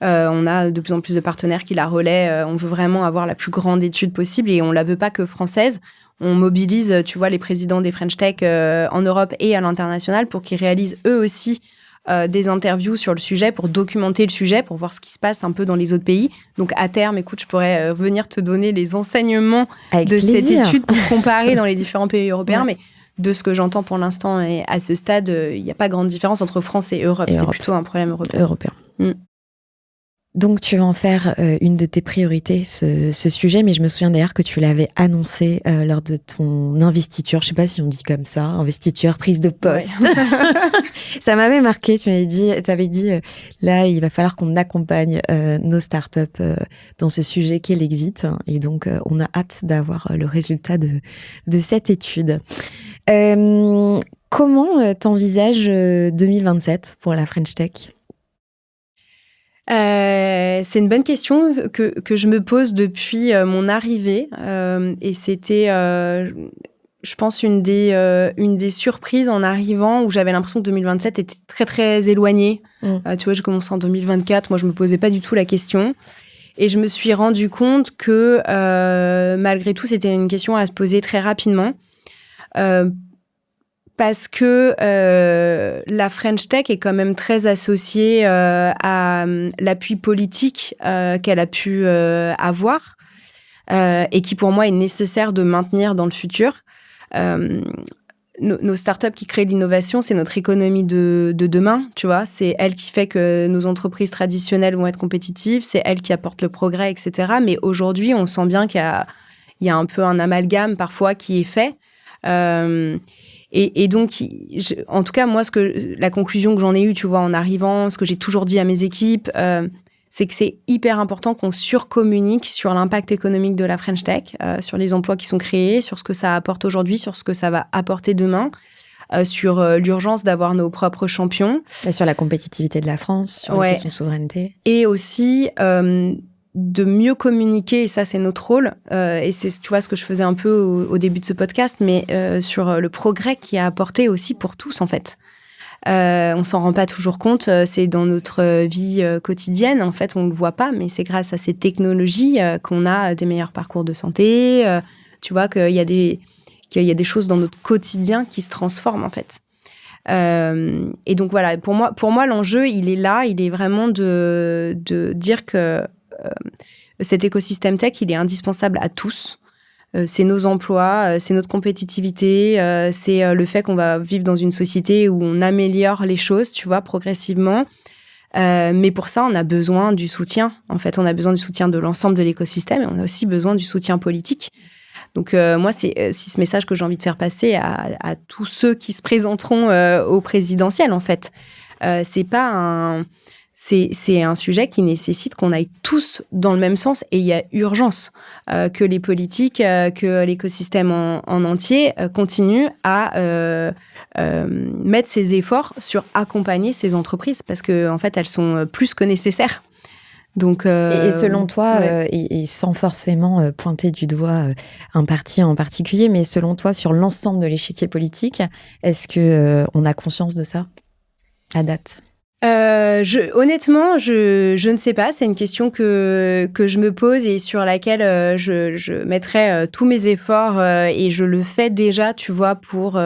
On a de plus en plus de partenaires qui la relaient. On veut vraiment avoir la plus grande étude possible et on la veut pas que française. On mobilise, tu vois, les présidents des French Tech en Europe et à l'international pour qu'ils réalisent eux aussi des interviews sur le sujet, pour documenter le sujet, pour voir ce qui se passe un peu dans les autres pays. Donc à terme, écoute, je pourrais venir te donner les enseignements avec de plaisir. Cette étude pour comparer dans les différents pays européens. Ouais. Mais de ce que j'entends pour l'instant et à ce stade, il n'y a pas grande différence entre France et Europe. C'est plutôt un problème européen. Donc, tu vas en faire une de tes priorités, ce sujet, mais je me souviens d'ailleurs que tu l'avais annoncé lors de ton investiture, je sais pas si on dit comme ça, investiture, prise de poste. Ouais. Ça m'avait marqué, tu avais dit, là, il va falloir qu'on accompagne nos startups dans ce sujet qu'est l'exit, et donc on a hâte d'avoir le résultat de cette étude. Comment t'envisages 2027 pour la French Tech ? C'est une bonne question que je me pose depuis mon arrivée et c'était, je pense, une des surprises en arrivant, où j'avais l'impression que 2027 était très très éloigné. Tu vois, j'ai commencé en 2024, moi je me posais pas du tout la question et je me suis rendu compte que malgré tout c'était une question à se poser très rapidement. Parce que la French Tech est quand même très associée à l'appui politique qu'elle a pu avoir et qui, pour moi, est nécessaire de maintenir dans le futur. Nos startups qui créent l'innovation, c'est notre économie de demain, tu vois. C'est elle qui fait que nos entreprises traditionnelles vont être compétitives, c'est elle qui apporte le progrès, etc. Mais aujourd'hui, on sent bien qu'il y a un peu un amalgame parfois qui est fait. Et donc, en tout cas, moi, la conclusion que j'en ai eue, tu vois, en arrivant, ce que j'ai toujours dit à mes équipes, c'est que c'est hyper important qu'on surcommunique sur l'impact économique de la French Tech, sur les emplois qui sont créés, sur ce que ça apporte aujourd'hui, sur ce que ça va apporter demain, sur l'urgence d'avoir nos propres champions. Et sur la compétitivité de la France, sur les questions de souveraineté. Et aussi de mieux communiquer, et ça c'est notre rôle, et c'est, tu vois, ce que je faisais un peu au début de ce podcast, mais sur le progrès qui a apporté aussi pour tous en fait. On s'en rend pas toujours compte, c'est dans notre vie quotidienne, en fait on le voit pas, mais c'est grâce à ces technologies qu'on a des meilleurs parcours de santé, tu vois, qu'il y a des choses dans notre quotidien qui se transforment en fait. Et donc voilà, pour moi l'enjeu il est là, il est vraiment de dire que cet écosystème tech, il est indispensable à tous. C'est nos emplois, c'est notre compétitivité, c'est le fait qu'on va vivre dans une société où on améliore les choses, tu vois, progressivement. Mais pour ça, on a besoin du soutien. En fait, on a besoin du soutien de l'ensemble de l'écosystème et on a aussi besoin du soutien politique. Donc moi, c'est ce message que j'ai envie de faire passer à tous ceux qui se présenteront au présidentiel, en fait. C'est un sujet qui nécessite qu'on aille tous dans le même sens et il y a urgence que les politiques, que l'écosystème en entier continuent à mettre ses efforts sur accompagner ces entreprises parce que en fait elles sont plus que nécessaires. Donc, et selon toi, ouais. et sans forcément pointer du doigt un parti en particulier, mais selon toi, sur l'ensemble de l'échiquier politique, est-ce que on a conscience de ça à date? Honnêtement, je ne sais pas. C'est une question que je me pose et sur laquelle je mettrai tous mes efforts et je le fais déjà, tu vois, pour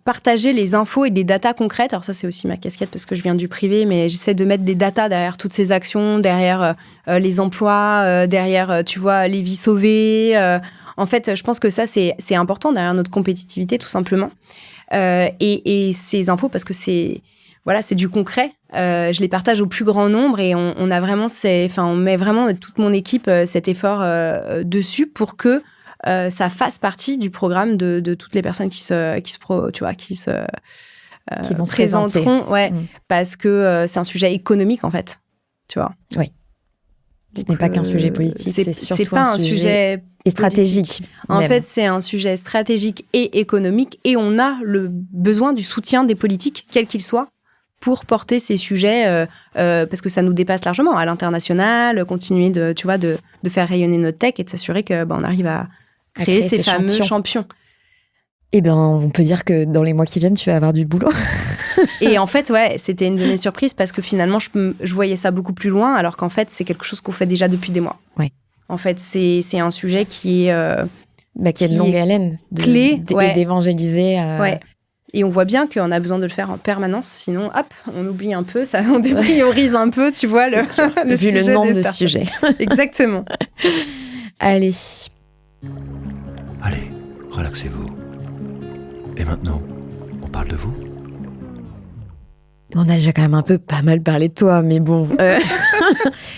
partager les infos et des datas concrètes. Alors ça, c'est aussi ma casquette parce que je viens du privé, mais j'essaie de mettre des datas derrière toutes ces actions, derrière les emplois, derrière, tu vois, les vies sauvées. En fait, je pense que ça, c'est important derrière notre compétitivité, tout simplement. Et ces infos, parce que c'est du concret. Je les partage au plus grand nombre et on a vraiment, on met vraiment toute mon équipe cet effort dessus pour que ça fasse partie du programme de toutes les personnes qui vont se présenteront, présenter. parce que c'est un sujet économique en fait, tu vois. Oui. Ce n'est pas qu'un sujet politique, c'est surtout c'est pas un sujet et stratégique. En fait, c'est un sujet stratégique et économique et on a le besoin du soutien des politiques, quels qu'ils soient, pour porter ces sujets, parce que ça nous dépasse largement à l'international, continuer de faire rayonner notre tech et de s'assurer que on arrive à créer ces fameux champions. Eh bien, on peut dire que dans les mois qui viennent, tu vas avoir du boulot. Et en fait, c'était une de mes surprises parce que finalement, je voyais ça beaucoup plus loin, alors qu'en fait, c'est quelque chose qu'on fait déjà depuis des mois. Ouais. En fait, c'est un sujet qui est... qui a de longue haleine. Clé. D'évangéliser. Ouais. Et on voit bien qu'on a besoin de le faire en permanence, sinon, hop, on oublie un peu, on dépriorise un peu, tu vois, le vu sujet le nombre des de startups. sujets. Exactement. Allez. Allez, relaxez-vous. Et maintenant, on parle de vous ? On a déjà quand même pas mal parlé de toi, mais bon.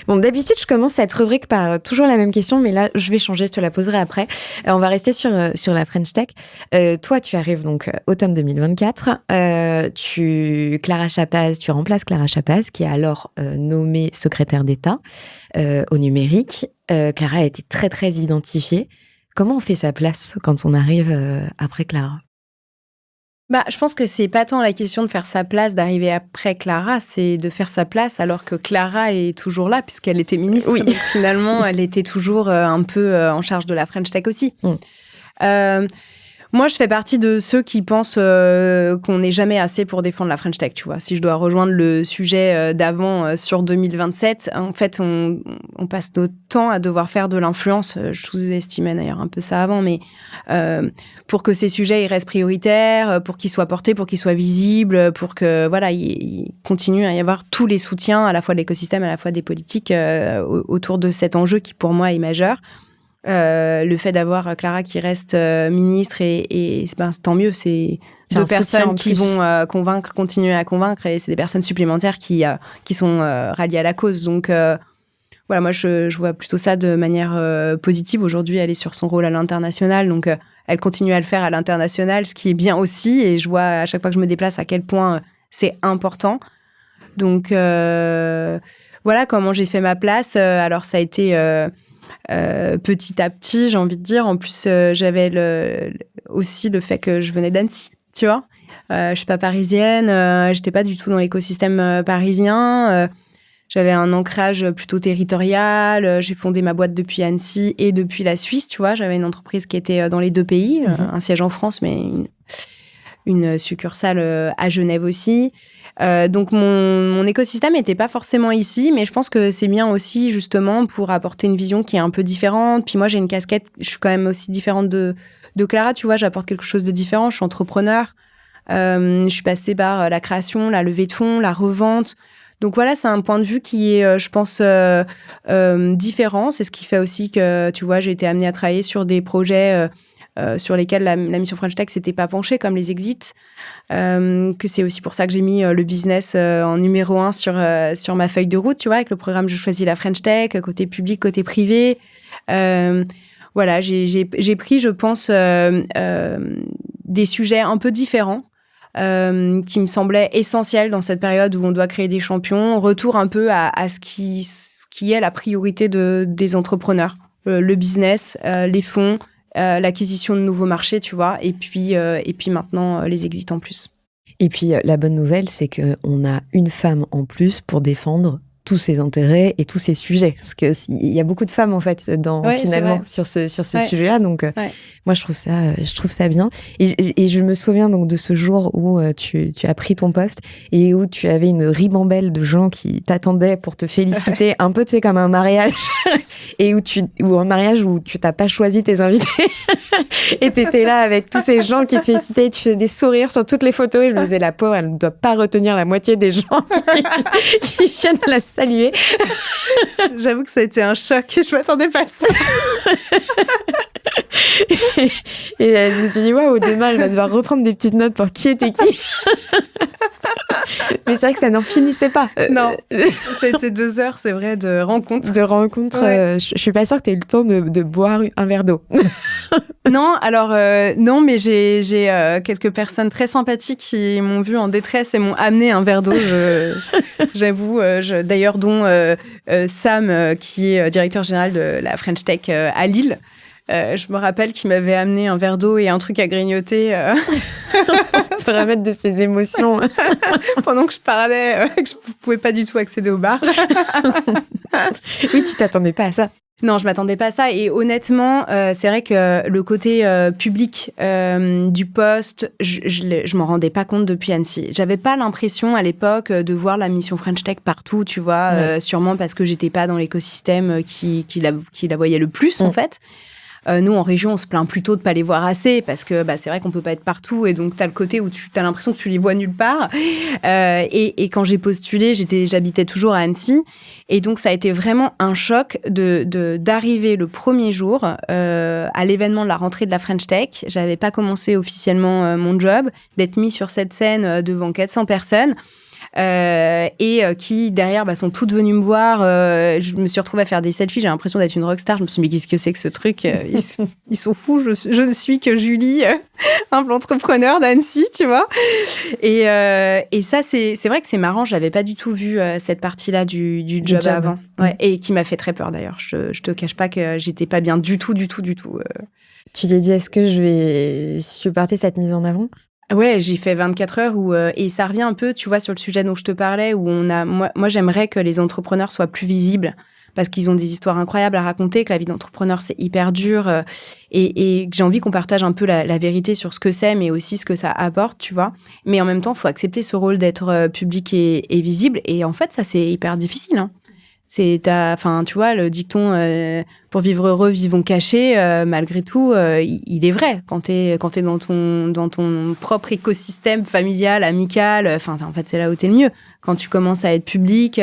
Bon, d'habitude, je commence cette rubrique par toujours la même question, mais là, je vais changer, je te la poserai après. On va rester sur la French Tech. Toi, tu arrives donc automne 2024. Clara Chapaz, tu remplaces Clara Chapaz, qui est alors nommée secrétaire d'État au numérique. Clara a été très, très identifiée. Comment on fait sa place quand on arrive après Clara ? Je pense que c'est pas tant la question de faire sa place, d'arriver après Clara, c'est de faire sa place alors que Clara est toujours là, puisqu'elle était ministre. Oui. Donc finalement, elle était toujours un peu en charge de la French Tech aussi. Moi, je fais partie de ceux qui pensent qu'on n'est jamais assez pour défendre la French Tech, tu vois. Si je dois rejoindre le sujet d'avant sur 2027, en fait, on passe notre temps à devoir faire de l'influence. Je sous-estimais d'ailleurs un peu ça avant, mais pour que ces sujets ils restent prioritaires, pour qu'ils soient portés, pour qu'ils soient visibles, pour que il continue à y avoir tous les soutiens, à la fois de l'écosystème, à la fois des politiques, autour de cet enjeu qui, pour moi, est majeur. Le fait d'avoir Clara qui reste ministre et tant mieux, c'est deux personnes qui vont continuer à convaincre et c'est des personnes supplémentaires qui sont ralliées à la cause. Donc moi je vois plutôt ça de manière positive. Aujourd'hui, elle est sur son rôle à l'international, donc elle continue à le faire à l'international, ce qui est bien aussi. Et je vois à chaque fois que je me déplace à quel point c'est important. Donc voilà comment j'ai fait ma place. Alors ça a été petit à petit, j'ai envie de dire. En plus, j'avais aussi le fait que je venais d'Annecy, tu vois. Je suis pas parisienne, j'étais pas du tout dans l'écosystème parisien. J'avais un ancrage plutôt territorial. J'ai fondé ma boîte depuis Annecy et depuis la Suisse, tu vois. J'avais une entreprise qui était dans les deux pays, un siège en France, mais une succursale à Genève aussi. Donc mon écosystème n'était pas forcément ici, mais je pense que c'est bien aussi justement pour apporter une vision qui est un peu différente. Puis moi j'ai une casquette, je suis quand même aussi différente de Clara, tu vois, j'apporte quelque chose de différent, je suis entrepreneur, je suis passée par la création, la levée de fonds, la revente. Donc voilà, c'est un point de vue qui est, je pense, différent. C'est ce qui fait aussi que, tu vois, j'ai été amenée à travailler sur des projets sur lesquels la mission French Tech s'était pas penchée, comme les exits. Que c'est aussi pour ça que j'ai mis le business en numéro 1 sur ma feuille de route, tu vois, avec le programme Je choisis la French Tech, côté public, côté privé. voilà, j'ai pris, je pense, des sujets un peu différents qui me semblaient essentiels dans cette période où on doit créer des champions. Retour un peu à ce qui est la priorité des entrepreneurs. Le business, les fonds, l'acquisition de nouveaux marchés, tu vois, et puis maintenant, les exits en plus. Et puis, la bonne nouvelle, c'est qu'on a une femme en plus pour défendre tous ses intérêts et tous ses sujets. Parce qu'il y a beaucoup de femmes, en fait, finalement, sur ce sujet-là. Donc, moi, je trouve ça bien. Et je me souviens donc de ce jour où tu as pris ton poste et où tu avais une ribambelle de gens qui t'attendaient pour te féliciter, un peu, tu sais, comme un mariage. Et ou un mariage où tu t'as pas choisi tes invités. Et t'étais là avec tous ces gens qui te félicitaient, tu faisais des sourires sur toutes les photos. Et je me disais, la pauvre, elle ne doit pas retenir la moitié des gens qui viennent la saluer. J'avoue que ça a été un choc. Je m'attendais pas à ça. Et je me suis dit, waouh, demain, elle va devoir reprendre des petites notes pour qui était qui. Mais c'est vrai que ça n'en finissait pas. Non, ça a été 2 heures, c'est vrai, de rencontres. Je suis pas sûre que tu aies eu le temps de boire un verre d'eau. Non, alors non, mais j'ai quelques personnes très sympathiques qui m'ont vue en détresse et m'ont amené un verre d'eau. J'avoue, d'ailleurs, dont Sam, qui est directeur général de la French Tech à Lille. Je me rappelle qu'il m'avait amené un verre d'eau et un truc à grignoter. Se remettre de ses émotions. Pendant que je parlais, que je ne pouvais pas du tout accéder au bar. Oui, tu t'attendais pas à ça. Non, je m'attendais pas à ça. Et honnêtement, c'est vrai que le côté public du poste, je m'en rendais pas compte depuis Annecy. J'avais pas l'impression à l'époque de voir la mission French Tech partout, tu vois, sûrement parce que j'étais pas dans l'écosystème qui la voyait le plus, en fait. Nous, en région, on se plaint plutôt de pas les voir assez parce que c'est vrai qu'on peut pas être partout et donc tu as le côté où tu as l'impression que tu les vois nulle part. Et quand j'ai postulé, j'habitais toujours à Annecy et donc ça a été vraiment un choc d'arriver le premier jour à l'événement de la rentrée de la French Tech. J'avais pas commencé officiellement mon job, d'être mis sur cette scène devant 400 personnes. Qui derrière sont toutes venues me voir. Je me suis retrouvée à faire des selfies. J'ai l'impression d'être une rockstar. Je me suis dit, mais qu'est-ce que c'est que ce truc? Ils sont fous. Je ne suis que Julie, humble entrepreneur d'Annecy, tu vois. Et ça, c'est vrai que c'est marrant. Je n'avais pas du tout vu cette partie-là du job avant. Ouais, et qui m'a fait très peur d'ailleurs. Je te cache pas que j'étais pas bien du tout. Tu t'es dit, est-ce que je vais supporter cette mise en avant? Ouais, j'ai fait 24 heures et ça revient un peu, tu vois, sur le sujet dont je te parlais, où moi, j'aimerais que les entrepreneurs soient plus visibles parce qu'ils ont des histoires incroyables à raconter, que la vie d'entrepreneur, c'est hyper dur et que j'ai envie qu'on partage un peu la vérité sur ce que c'est, mais aussi ce que ça apporte, tu vois. Mais en même temps, il faut accepter ce rôle d'être public et visible. Et en fait, ça, c'est hyper difficile, hein. Tu vois, le dicton pour vivre heureux, vivons cachés, malgré tout, il est vrai. Quand t'es dans ton propre écosystème familial, amical, en fait, c'est là où t'es le mieux. Quand tu commences à être public,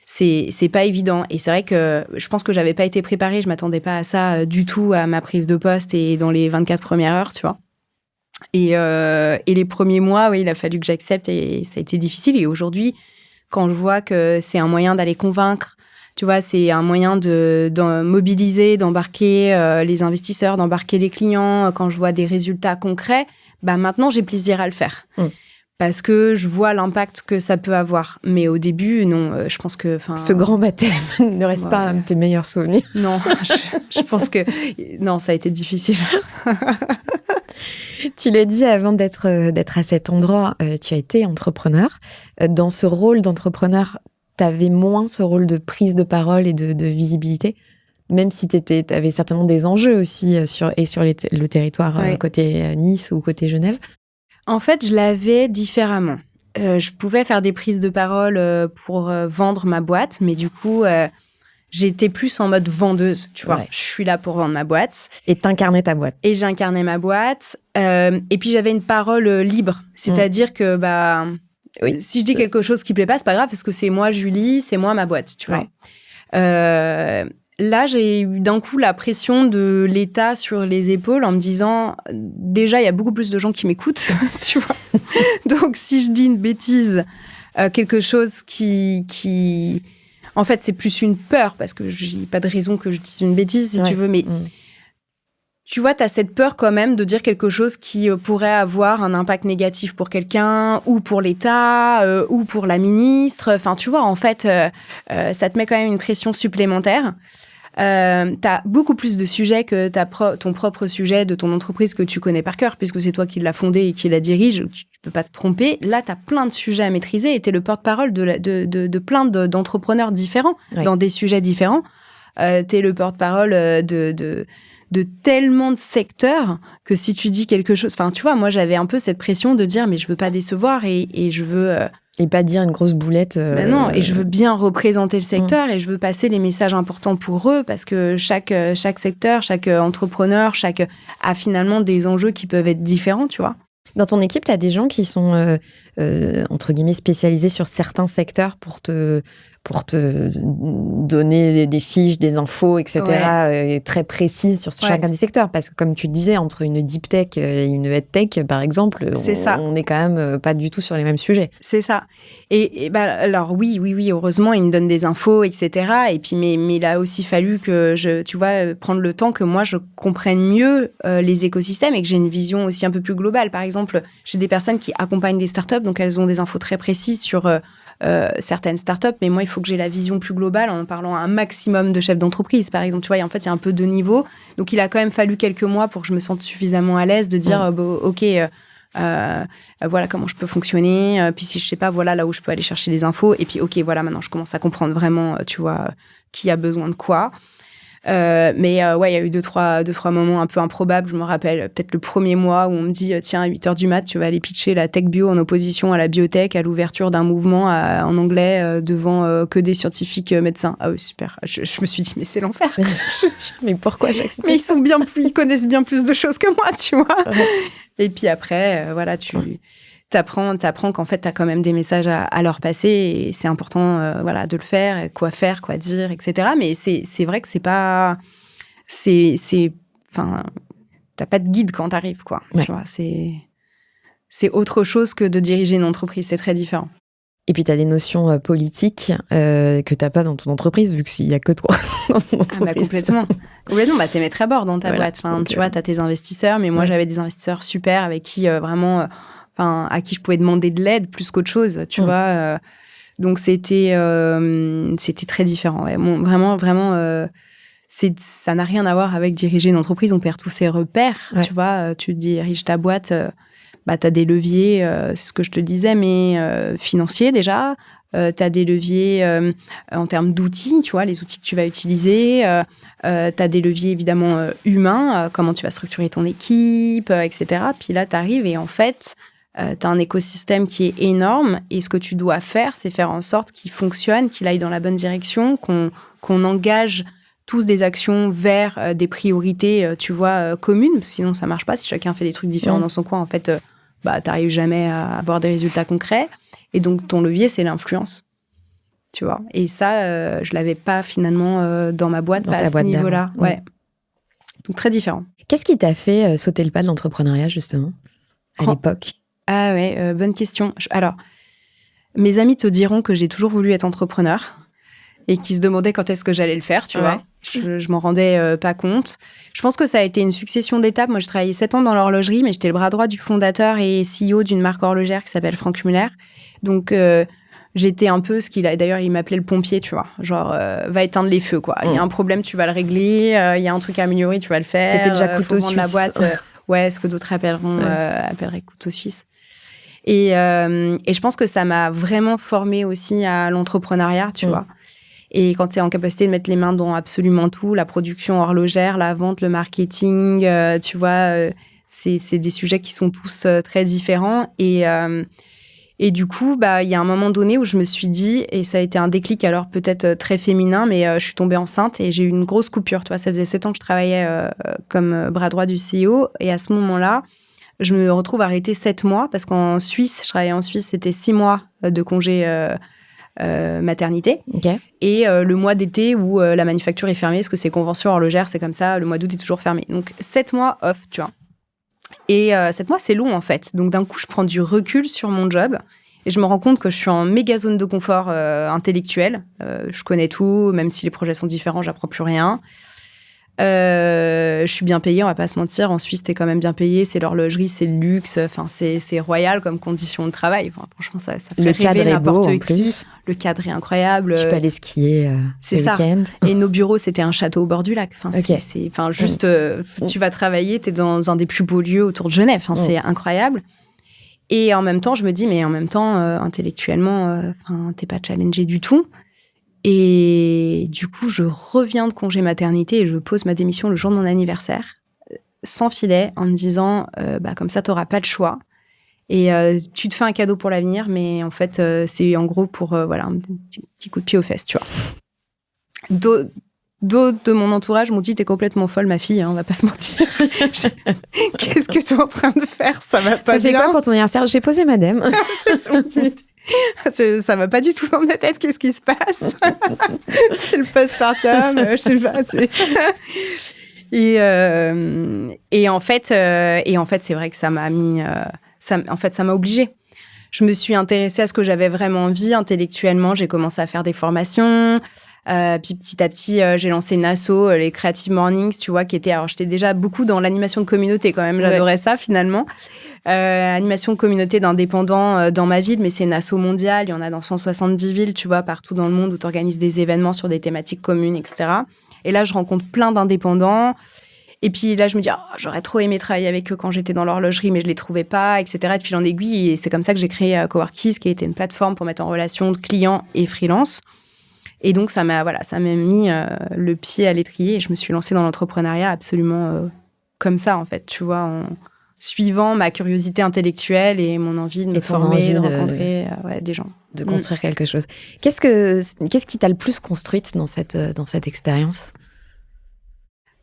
c'est pas évident. Et c'est vrai que je pense que j'avais pas été préparée, je m'attendais pas à ça du tout à ma prise de poste et dans les 24 premières heures, tu vois. Et les premiers mois, oui, il a fallu que j'accepte et ça a été difficile. Et aujourd'hui, quand je vois que c'est un moyen d'aller convaincre, tu vois, c'est un moyen de mobiliser, d'embarquer les investisseurs, d'embarquer les clients. Quand je vois des résultats concrets, maintenant, j'ai plaisir à le faire. Parce que je vois l'impact que ça peut avoir. Mais au début, non, je pense que... Ce grand baptême ne reste pas un de tes meilleurs souvenirs. Non, je pense que... Non, ça a été difficile. Tu l'as dit, avant d'être à cet endroit, tu as été entrepreneur. Dans ce rôle d'entrepreneur, tu avais moins ce rôle de prise de parole et de visibilité, même si tu avais certainement des enjeux aussi sur le territoire côté Nice ou côté Genève. En fait, je l'avais différemment. Je pouvais faire des prises de parole pour vendre ma boîte, mais du coup... J'étais plus en mode vendeuse, tu vois. Ouais. Je suis là pour vendre ma boîte. Et t'incarnais ta boîte. Et j'incarnais ma boîte. Et puis, j'avais une parole libre. C'est-à-dire que, si je dis quelque chose qui plaît pas, c'est pas grave, parce que c'est moi, Julie, c'est moi, ma boîte, tu vois. Là, j'ai eu d'un coup la pression de l'État sur les épaules en me disant, déjà, il y a beaucoup plus de gens qui m'écoutent, tu vois. Donc, si je dis une bêtise, quelque chose qui... En fait, c'est plus une peur, parce que j'ai pas de raison que je dise une bêtise, si tu veux, mais tu vois, tu as cette peur quand même de dire quelque chose qui pourrait avoir un impact négatif pour quelqu'un, ou pour l'État, ou pour la ministre. Enfin, tu vois, en fait, ça te met quand même une pression supplémentaire. T'as beaucoup plus de sujets que ton propre sujet de ton entreprise que tu connais par cœur, puisque c'est toi qui l'as fondée et qui la dirige, tu peux pas te tromper. Là, t'as plein de sujets à maîtriser et t'es le porte-parole de plein d'entrepreneurs différents, dans des sujets différents. T'es le porte-parole de tellement de secteurs que si tu dis quelque chose... Enfin, tu vois, moi, j'avais un peu cette pression de dire, mais je veux pas décevoir et je veux... Et pas dire une grosse boulette. Non, et je veux bien représenter le secteur et je veux passer les messages importants pour eux parce que chaque secteur, chaque entrepreneur, a finalement des enjeux qui peuvent être différents, tu vois. Dans ton équipe, tu as des gens qui sont, entre guillemets, spécialisés sur certains secteurs pour te donner des fiches, des infos, etc., très précises sur chacun des secteurs. Parce que, comme tu le disais, entre une deep tech et une head tech, par exemple, on est quand même pas du tout sur les mêmes sujets. C'est ça. Et alors, oui, heureusement, ils me donnent des infos, etc. Et puis, mais il a aussi fallu que tu vois, prendre le temps que moi, je comprenne mieux les écosystèmes et que j'ai une vision aussi un peu plus globale. Par exemple, j'ai des personnes qui accompagnent des startups, donc elles ont des infos très précises sur... certaines startups, mais moi, il faut que j'ai la vision plus globale en parlant à un maximum de chefs d'entreprise, par exemple. Tu vois, et en fait, il y a un peu de niveau. Donc, il a quand même fallu quelques mois pour que je me sente suffisamment à l'aise de dire, OK, voilà comment je peux fonctionner. Puis si je sais pas, voilà là où je peux aller chercher les infos. Et puis, OK, voilà, maintenant, je commence à comprendre vraiment, tu vois, qui a besoin de quoi. Mais il y a eu deux, trois moments un peu improbables. Je me rappelle peut-être le premier mois où on me dit tiens, à 8h du mat, tu vas aller pitcher la tech bio en opposition à la biotech à l'ouverture d'un mouvement en anglais devant que des scientifiques médecins. Ah oui, super. Je me suis dit mais c'est l'enfer. Mais pourquoi j'accepte? Mais ils connaissent bien plus de choses que moi, tu vois. Et puis après, voilà, t'apprends qu'en fait, t'as quand même des messages à leur passer et c'est important voilà, de le faire, quoi dire, etc. Mais c'est vrai que c'est pas... Enfin, t'as pas de guide quand t'arrives, quoi. Ouais. Tu vois, c'est autre chose que de diriger une entreprise, c'est très différent. Et puis, tu as des notions politiques que tu n'as pas dans ton entreprise, vu qu'il n'y a que toi dans ton entreprise. Complètement. Complètement, t'es maître à bord dans ta boîte. Enfin, tu vois, t'as tes investisseurs, mais moi, j'avais des investisseurs super avec qui vraiment... à qui je pouvais demander de l'aide plus qu'autre chose, tu vois. Donc, c'était très différent. Ouais. Bon, vraiment, ça n'a rien à voir avec diriger une entreprise. On perd tous ses repères, tu vois. Tu diriges ta boîte, tu as des leviers, c'est ce que je te disais, mais financiers déjà. Tu as des leviers en termes d'outils, tu vois, les outils que tu vas utiliser. Tu as des leviers évidemment humains, comment tu vas structurer ton équipe, etc. Puis là, tu arrives et en fait... tu as un écosystème qui est énorme et ce que tu dois faire, c'est faire en sorte qu'il fonctionne, qu'il aille dans la bonne direction, qu'on engage tous des actions vers des priorités, tu vois, communes. Sinon, ça marche pas. Si chacun fait des trucs différents dans son coin, en fait, t'arrives jamais à avoir des résultats concrets. Et donc, ton levier, c'est l'influence. Tu vois. Et ça, je l'avais pas finalement dans ma boîte, dans pas à ce niveau-là. Ouais. Donc, très différent. Qu'est-ce qui t'a fait sauter le pas de l'entrepreneuriat, justement, à l'époque? Ah ouais, bonne question. Alors, mes amis te diront que j'ai toujours voulu être entrepreneur et qui se demandaient quand est-ce que j'allais le faire, tu vois. Je m'en rendais pas compte. Je pense que ça a été une succession d'étapes. Moi, j'ai travaillé 7 ans dans l'horlogerie, mais j'étais le bras droit du fondateur et CEO d'une marque horlogère qui s'appelle Franck Muller. Donc, j'étais un peu ce qu'il a... D'ailleurs, il m'appelait le pompier, tu vois. Genre, va éteindre les feux, quoi. Il y a un problème, tu vas le régler. Il y a un truc à améliorer, tu vas le faire. T'étais déjà couteau suisse. La boîte, ce que d'autres appelleraient couteau suisse. Et je pense que ça m'a vraiment formée aussi à l'entrepreneuriat, tu vois. Et quand tu es en capacité de mettre les mains dans absolument tout, la production horlogère, la vente, le marketing, tu vois, c'est des sujets qui sont tous très différents. Et du coup, il y a un moment donné où je me suis dit, et ça a été un déclic alors peut-être très féminin, mais je suis tombée enceinte et j'ai eu une grosse coupure. Tu vois, ça faisait 7 ans que je travaillais comme bras droit du CEO. Et à ce moment-là, je me retrouve arrêtée 7 mois parce qu'en Suisse, je travaillais en Suisse, c'était 6 mois de congé maternité. Okay. Et le mois d'été où la manufacture est fermée, parce que c'est convention horlogère, c'est comme ça, le mois d'août est toujours fermé. Donc 7 mois off, tu vois. Et 7 mois, c'est long en fait. Donc d'un coup, je prends du recul sur mon job et je me rends compte que je suis en méga zone de confort intellectuel. Je connais tout, même si les projets sont différents, j'apprends plus rien. Je suis bien payée, on va pas se mentir. En Suisse, t'es quand même bien payée. C'est l'horlogerie, c'est le luxe. Enfin, c'est royal comme condition de travail. Enfin, franchement, ça fait Le rêver cadre est beau, n'importe en qui. plus. Le cadre est incroyable. Tu peux aller skier c'est le ça. week-end. Et nos bureaux, c'était un château au bord du lac. Enfin, Ok. juste, tu vas travailler, t'es dans un des plus beaux lieux autour de Genève. Enfin, c'est incroyable. Et en même temps, je me dis, mais en même temps, intellectuellement, t'es pas challengé du tout. Et du coup, je reviens de congé maternité et je pose ma démission le jour de mon anniversaire, sans filet, en me disant, comme ça, t'auras pas de choix. Et tu te fais un cadeau pour l'avenir, mais en fait, c'est en gros pour un petit coup de pied aux fesses, tu vois. D'autres de mon entourage m'ont dit, t'es complètement folle, ma fille, on va pas se mentir. Qu'est-ce que tu es en train de faire? Ça va pas bien. T'as fait quoi pour ton anniversaire? J'ai posé madame. Ça va pas du tout dans ma tête, qu'est-ce qui se passe? C'est le postpartum, je sais pas. Et en fait, c'est vrai que ça m'a mis... ça m'a obligée. Je me suis intéressée à ce que j'avais vraiment envie intellectuellement. J'ai commencé à faire des formations. Puis petit à petit, j'ai lancé une asso, les Creative Mornings, tu vois, qui était... Alors, j'étais déjà beaucoup dans l'animation de communauté quand même. J'adorais ça, finalement. Animation de communauté d'indépendants dans ma ville, mais c'est une asso mondiale. Il y en a dans 170 villes, tu vois, partout dans le monde où tu organises des événements sur des thématiques communes, etc. Et là, je rencontre plein d'indépendants. Et puis là, je me dis, j'aurais trop aimé travailler avec eux quand j'étais dans l'horlogerie, mais je les trouvais pas, etc. Et de fil en aiguille, et c'est comme ça que j'ai créé Coworkies, qui était une plateforme pour mettre en relation clients et freelance. Et donc, ça m'a mis le pied à l'étrier et je me suis lancée dans l'entrepreneuriat absolument comme ça, en fait, tu vois, en suivant ma curiosité intellectuelle et mon envie de me former, de rencontrer des gens. De construire quelque chose. Qu'est-ce qui t'a le plus construite dans cette expérience?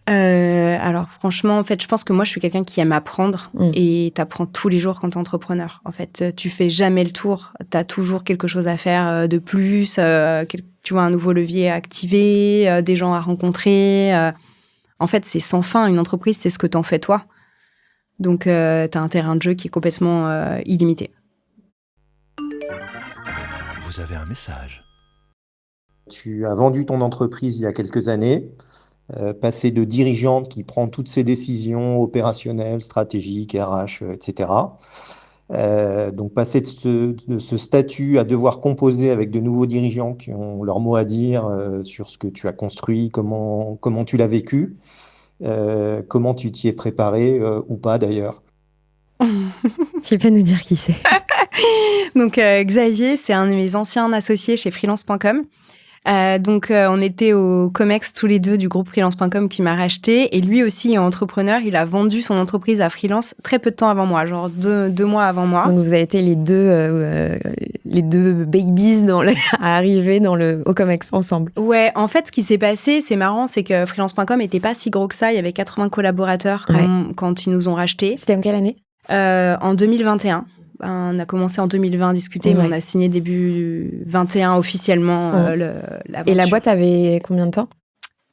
Alors franchement, en fait, je pense que moi, je suis quelqu'un qui aime apprendre et t'apprends tous les jours quand t'es entrepreneur. En fait, tu fais jamais le tour. T'as toujours quelque chose à faire de plus, tu vois, un nouveau levier à activer, des gens à rencontrer. En fait, c'est sans fin. Une entreprise, c'est ce que t'en fais toi. Donc, t'as un terrain de jeu qui est complètement illimité. Vous avez un message. Tu as vendu ton entreprise il y a quelques années. Passer de dirigeante qui prend toutes ses décisions opérationnelles, stratégiques, RH, etc. Donc passer de ce statut à devoir composer avec de nouveaux dirigeants qui ont leur mot à dire sur ce que tu as construit, comment tu l'as vécu, comment tu t'y es préparé ou pas d'ailleurs. Tu peux nous dire qui c'est? Donc Xavier, c'est un de mes anciens associés chez freelance.com. On était au Comex tous les deux du groupe freelance.com qui m'a racheté. Et lui aussi est entrepreneur. Il a vendu son entreprise à Freelance très peu de temps avant moi, genre deux mois avant moi. Donc vous avez été les deux babies à arriver au Comex ensemble. Ouais, en fait, ce qui s'est passé, c'est marrant, c'est que freelance.com n'était pas si gros que ça. Il y avait 80 collaborateurs quand ils nous ont rachetés. C'était en quelle année? En 2021. On a commencé en 2020 à discuter, mais on a signé début 21 officiellement. Et la boîte avait combien de temps?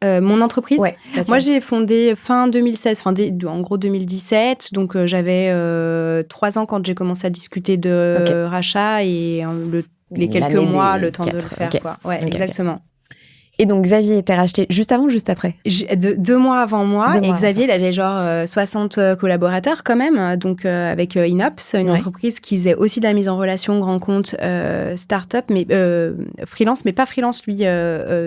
Mon entreprise, moi j'ai fondé fin 2016, en gros 2017. Donc j'avais 3 ans quand j'ai commencé à discuter de rachat et les quelques mois, le temps de le faire. Quoi. Ouais, exactement. Et donc, Xavier était racheté juste avant ou juste après? 2 mois avant moi. Et Xavier, il avait genre 60 collaborateurs quand même. Donc, avec Inops, une entreprise qui faisait aussi de la mise en relation, grand compte, start-up, mais freelance, mais pas freelance, lui.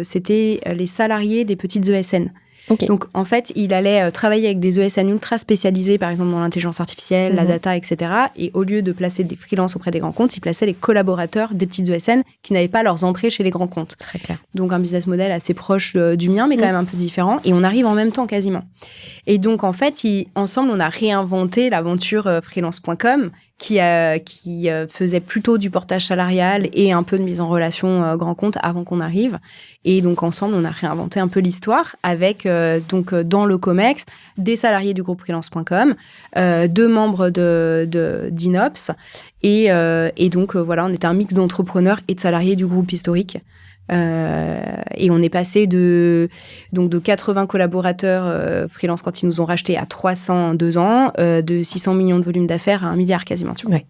C'était les salariés des petites ESN. Okay. Donc, en fait, il allait travailler avec des ESN ultra spécialisés, par exemple dans l'intelligence artificielle, la data, etc. Et au lieu de placer des freelances auprès des grands comptes, il plaçait les collaborateurs des petites ESN qui n'avaient pas leurs entrées chez les grands comptes. Très clair. Donc, un business model assez proche du mien, mais quand même un peu différent. Et on arrive en même temps, quasiment. Et donc, en fait, ensemble, on a réinventé l'aventure freelance.com qui faisait plutôt du portage salarial et un peu de mise en relation grand compte avant qu'on arrive. Et donc, ensemble, on a réinventé un peu l'histoire avec, dans le COMEX, des salariés du groupe freelance.com, 2 membres d'Inops. Et donc, on était un mix d'entrepreneurs et de salariés du groupe historique. Et on est passé de 80 collaborateurs freelance quand ils nous ont rachetés à 300 en 2 ans, de 600 millions de volume d'affaires à 1 milliard quasiment. Tu vois. Ouais.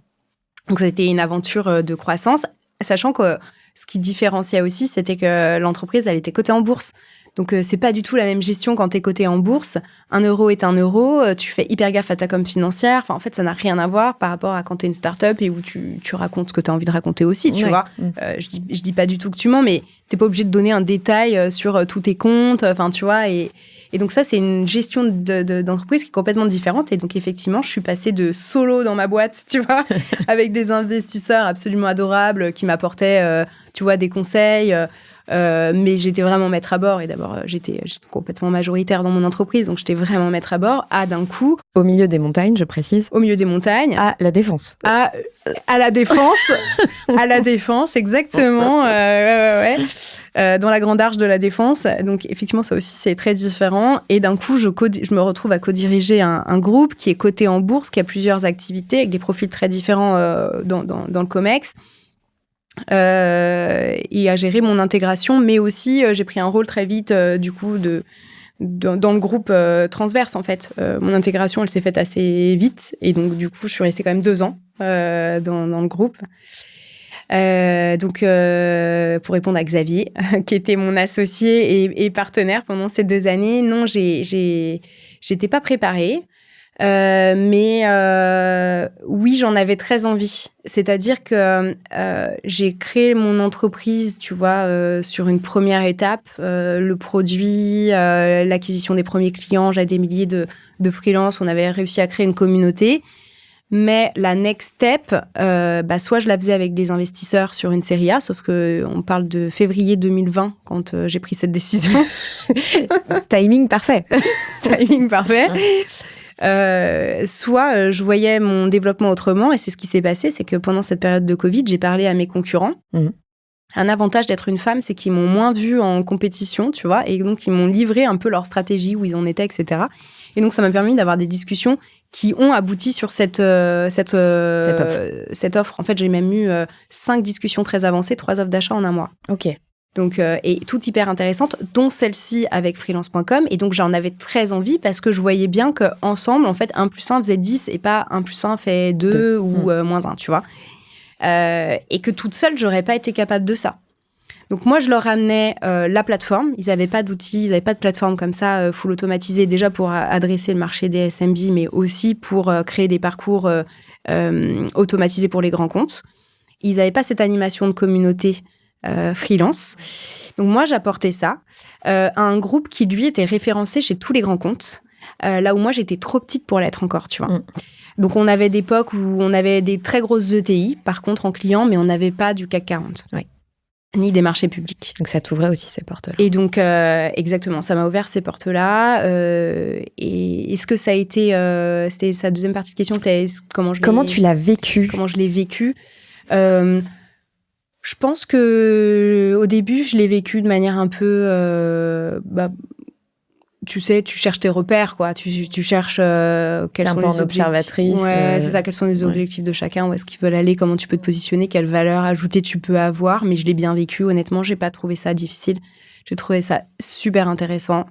Donc ça a été une aventure de croissance, sachant que ce qui différenciait aussi, c'était que l'entreprise, elle était cotée en bourse. Donc, c'est pas du tout la même gestion quand t'es coté en bourse. 1 euro est 1 euro. Tu fais hyper gaffe à ta com financière. Enfin, en fait, ça n'a rien à voir par rapport à quand t'es une start-up et où tu racontes ce que t'as envie de raconter aussi, tu vois. Je dis pas du tout que tu mens, mais t'es pas obligé de donner un détail sur tous tes comptes. Enfin, tu vois. Et donc ça, c'est une gestion d'entreprise qui est complètement différente. Et donc, effectivement, je suis passée de solo dans ma boîte, tu vois, avec des investisseurs absolument adorables qui m'apportaient, tu vois, des conseils. Mais j'étais vraiment maître à bord. Et d'abord, j'étais complètement majoritaire dans mon entreprise. Donc, j'étais vraiment maître à bord. D'un coup... Au milieu des montagnes, je précise. Au milieu des montagnes. À la Défense. À la Défense. À la Défense, exactement. Dans la grande arche de la Défense. Donc, effectivement, ça aussi, c'est très différent. Et d'un coup, je me retrouve à co-diriger un groupe qui est coté en bourse, qui a plusieurs activités avec des profils très différents dans le COMEX. Et à gérer mon intégration, mais aussi, j'ai pris un rôle très vite, du coup, dans le groupe transverse, en fait. Mon intégration, elle s'est faite assez vite. Et donc, du coup, je suis restée quand même 2 ans dans le groupe. Donc, pour répondre à Xavier, qui était mon associé et partenaire pendant ces 2 années, non, j'étais pas préparée. Mais oui, j'en avais très envie. C'est-à-dire que j'ai créé mon entreprise, tu vois, sur une première étape, le produit, l'acquisition des premiers clients. J'avais des milliers de freelance. On avait réussi à créer une communauté. Mais la next step, soit je la faisais avec des investisseurs sur une série A, sauf que on parle de février 2020 quand j'ai pris cette décision. Timing parfait. Timing parfait. Soit je voyais mon développement autrement, et c'est ce qui s'est passé, c'est que pendant cette période de Covid, j'ai parlé à mes concurrents. Un avantage d'être une femme, c'est qu'ils m'ont moins vue en compétition, tu vois, et donc ils m'ont livré un peu leur stratégie, où ils en étaient, etc. Et donc ça m'a permis d'avoir des discussions qui ont abouti sur cette offre. En fait, j'ai même eu 5 discussions très avancées, 3 offres d'achat en 1 mois. Ok. Donc, et toutes hyper intéressantes, dont celle-ci avec freelance.com. Et donc, j'en avais très envie parce que je voyais bien qu'ensemble, en fait, 1 + 1 faisait 10 et pas 1 + 1 fait 2 ou -1, tu vois. Et que toute seule, j'aurais pas été capable de ça. Donc, moi, je leur amenais la plateforme. Ils n'avaient pas d'outils, ils n'avaient pas de plateforme comme ça, full automatisée, déjà pour adresser le marché des SMB, mais aussi pour créer des parcours automatisés pour les grands comptes. Ils n'avaient pas cette animation de communauté freelance. Donc moi, j'apportais ça à un groupe qui, lui, était référencé chez tous les grands comptes, là où moi, j'étais trop petite pour l'être encore, tu vois. Donc, on avait des époques où on avait des très grosses ETI, par contre, en client, mais on n'avait pas du CAC 40. Ni des marchés publics. Donc, ça t'ouvrait aussi ces portes-là. Et donc, exactement, ça m'a ouvert ces portes-là. Et est-ce que ça a été... c'était sa deuxième partie de question. Comment tu l'as vécu ? Comment je l'ai vécu je pense que au début, je l'ai vécu de manière un peu... tu sais, tu cherches tes repères, quoi. Tu cherches quels sont les objectifs. Observatrice. Ouais, c'est ça. Quels sont les objectifs de chacun, où est-ce qu'ils veulent aller, comment tu peux te positionner, quelle valeur ajoutée tu peux avoir. Mais je l'ai bien vécu, honnêtement. J'ai pas trouvé ça difficile. J'ai trouvé ça super intéressant.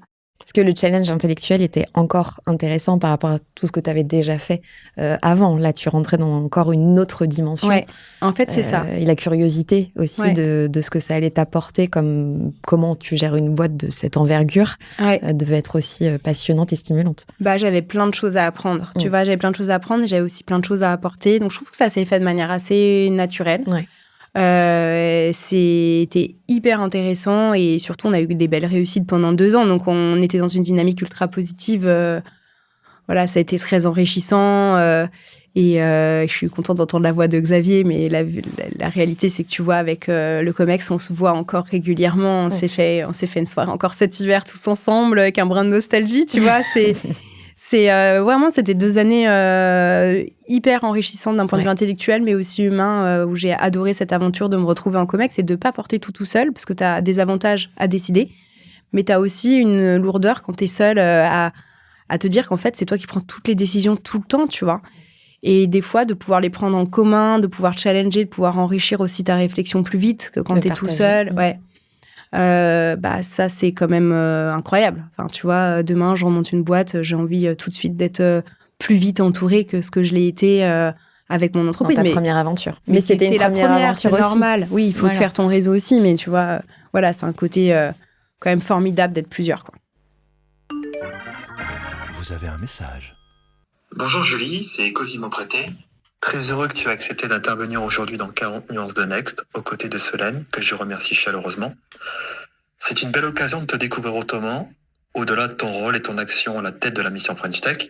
Est-ce que le challenge intellectuel était encore intéressant par rapport à tout ce que tu avais déjà fait avant ? Là, tu rentrais dans encore une autre dimension. Ouais, en fait, c'est ça. Et la curiosité aussi de ce que ça allait t'apporter, comme comment tu gères une boîte de cette envergure, devait être aussi passionnante et stimulante. J'avais plein de choses à apprendre. Tu vois, j'avais plein de choses à apprendre et j'avais aussi plein de choses à apporter. Donc, je trouve que ça s'est fait de manière assez naturelle. C'était hyper intéressant et surtout on a eu des belles réussites pendant 2 ans, donc on était dans une dynamique ultra positive. Ça a été très enrichissant et je suis contente d'entendre la voix de Xavier, mais la réalité c'est que tu vois, avec le COMEX, on se voit encore régulièrement. On s'est fait une soirée encore cet hiver tous ensemble avec un brin de nostalgie, tu vois. Vraiment, c'était 2 années hyper enrichissantes d'un point de vue intellectuel, mais aussi humain, où j'ai adoré cette aventure de me retrouver en COMEX et de ne pas porter tout seul, parce que tu as des avantages à décider, mais tu as aussi une lourdeur quand tu es seul à te dire qu'en fait, c'est toi qui prends toutes les décisions tout le temps, tu vois. Et des fois, de pouvoir les prendre en commun, de pouvoir challenger, de pouvoir enrichir aussi ta réflexion plus vite que quand tu es tout seul. Ça c'est quand même incroyable. Enfin, tu vois, demain je remonte une boîte, j'ai envie tout de suite d'être plus vite entourée que ce que je l'ai été avec mon entreprise. Dans ta première aventure. Mais c'était une la première aventure c'est aussi. normal. Oui, il faut te faire ton réseau aussi, mais tu vois, c'est un côté quand même formidable d'être plusieurs, quoi. Vous avez un message. Bonjour Julie, c'est Cosimo Prété. Très heureux que tu aies accepté d'intervenir aujourd'hui dans 40 nuances de Next, aux côtés de Solène, que je remercie chaleureusement. C'est une belle occasion de te découvrir autrement, au-delà de ton rôle et ton action à la tête de la mission French Tech.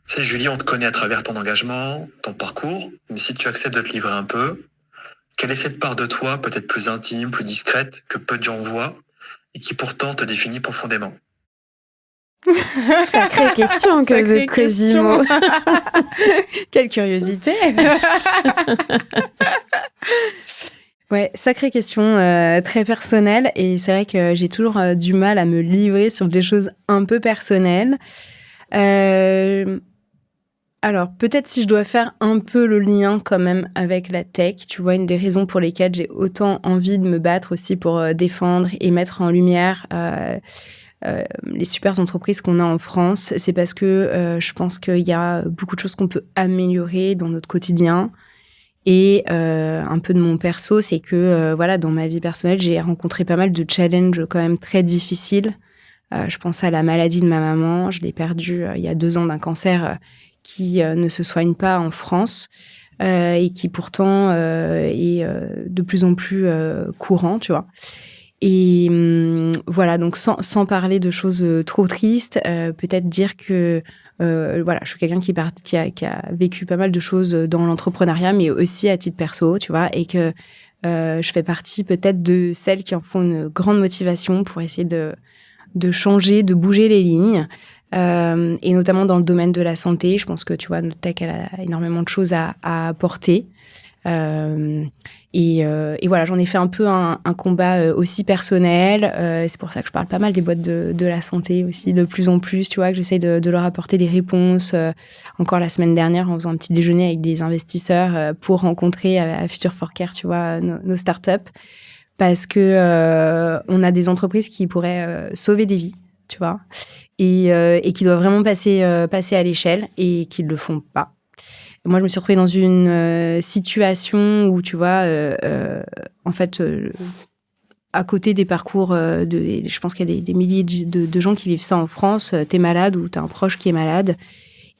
C'est Julie, on te connaît à travers ton engagement, ton parcours, mais si tu acceptes de te livrer un peu, quelle est cette part de toi, peut-être plus intime, plus discrète, que peu de gens voient, et qui pourtant te définit profondément? Sacrée question que Sacrée de Cosimo. Quelle curiosité. Ouais, sacrée question, très personnelle. Et c'est vrai que j'ai toujours du mal à me livrer sur des choses un peu personnelles. Alors, peut-être si je dois faire un peu le lien quand même avec la tech, tu vois, une des raisons pour lesquelles j'ai autant envie de me battre aussi pour défendre et mettre en lumière les super entreprises qu'on a en France, c'est parce que je pense qu'il y a beaucoup de choses qu'on peut améliorer dans notre quotidien. Et un peu de mon perso, c'est que voilà, dans ma vie personnelle, j'ai rencontré pas mal de challenges quand même très difficiles. Je pense à la maladie de ma maman. Je l'ai perdue il y a 2 ans d'un cancer qui ne se soigne pas en France et qui pourtant est de plus en plus courant, tu vois. Et voilà, donc sans parler de choses trop tristes, peut-être dire que voilà, je suis quelqu'un qui a vécu pas mal de choses dans l'entrepreneuriat, mais aussi à titre perso, tu vois, et que je fais partie peut-être de celles qui en font une grande motivation pour essayer de changer, de bouger les lignes, et notamment dans le domaine de la santé. Je pense que, tu vois, notre tech, elle a énormément de choses à apporter. Et voilà, j'en ai fait un peu un combat aussi personnel. C'est pour ça que je parle pas mal des boîtes de la santé aussi, de plus en plus, tu vois, que j'essaye de leur apporter des réponses. Encore la semaine dernière, en faisant un petit déjeuner avec des investisseurs pour rencontrer à Future for Care, tu vois, nos startups. Parce que on a des entreprises qui pourraient sauver des vies, tu vois, et qui doivent vraiment passer à l'échelle et qui ne le font pas. Moi, je me suis retrouvée dans une situation où, tu vois, en fait, à côté des parcours, je pense qu'il y a des milliers de gens qui vivent ça en France. T'es malade ou t'as un proche qui est malade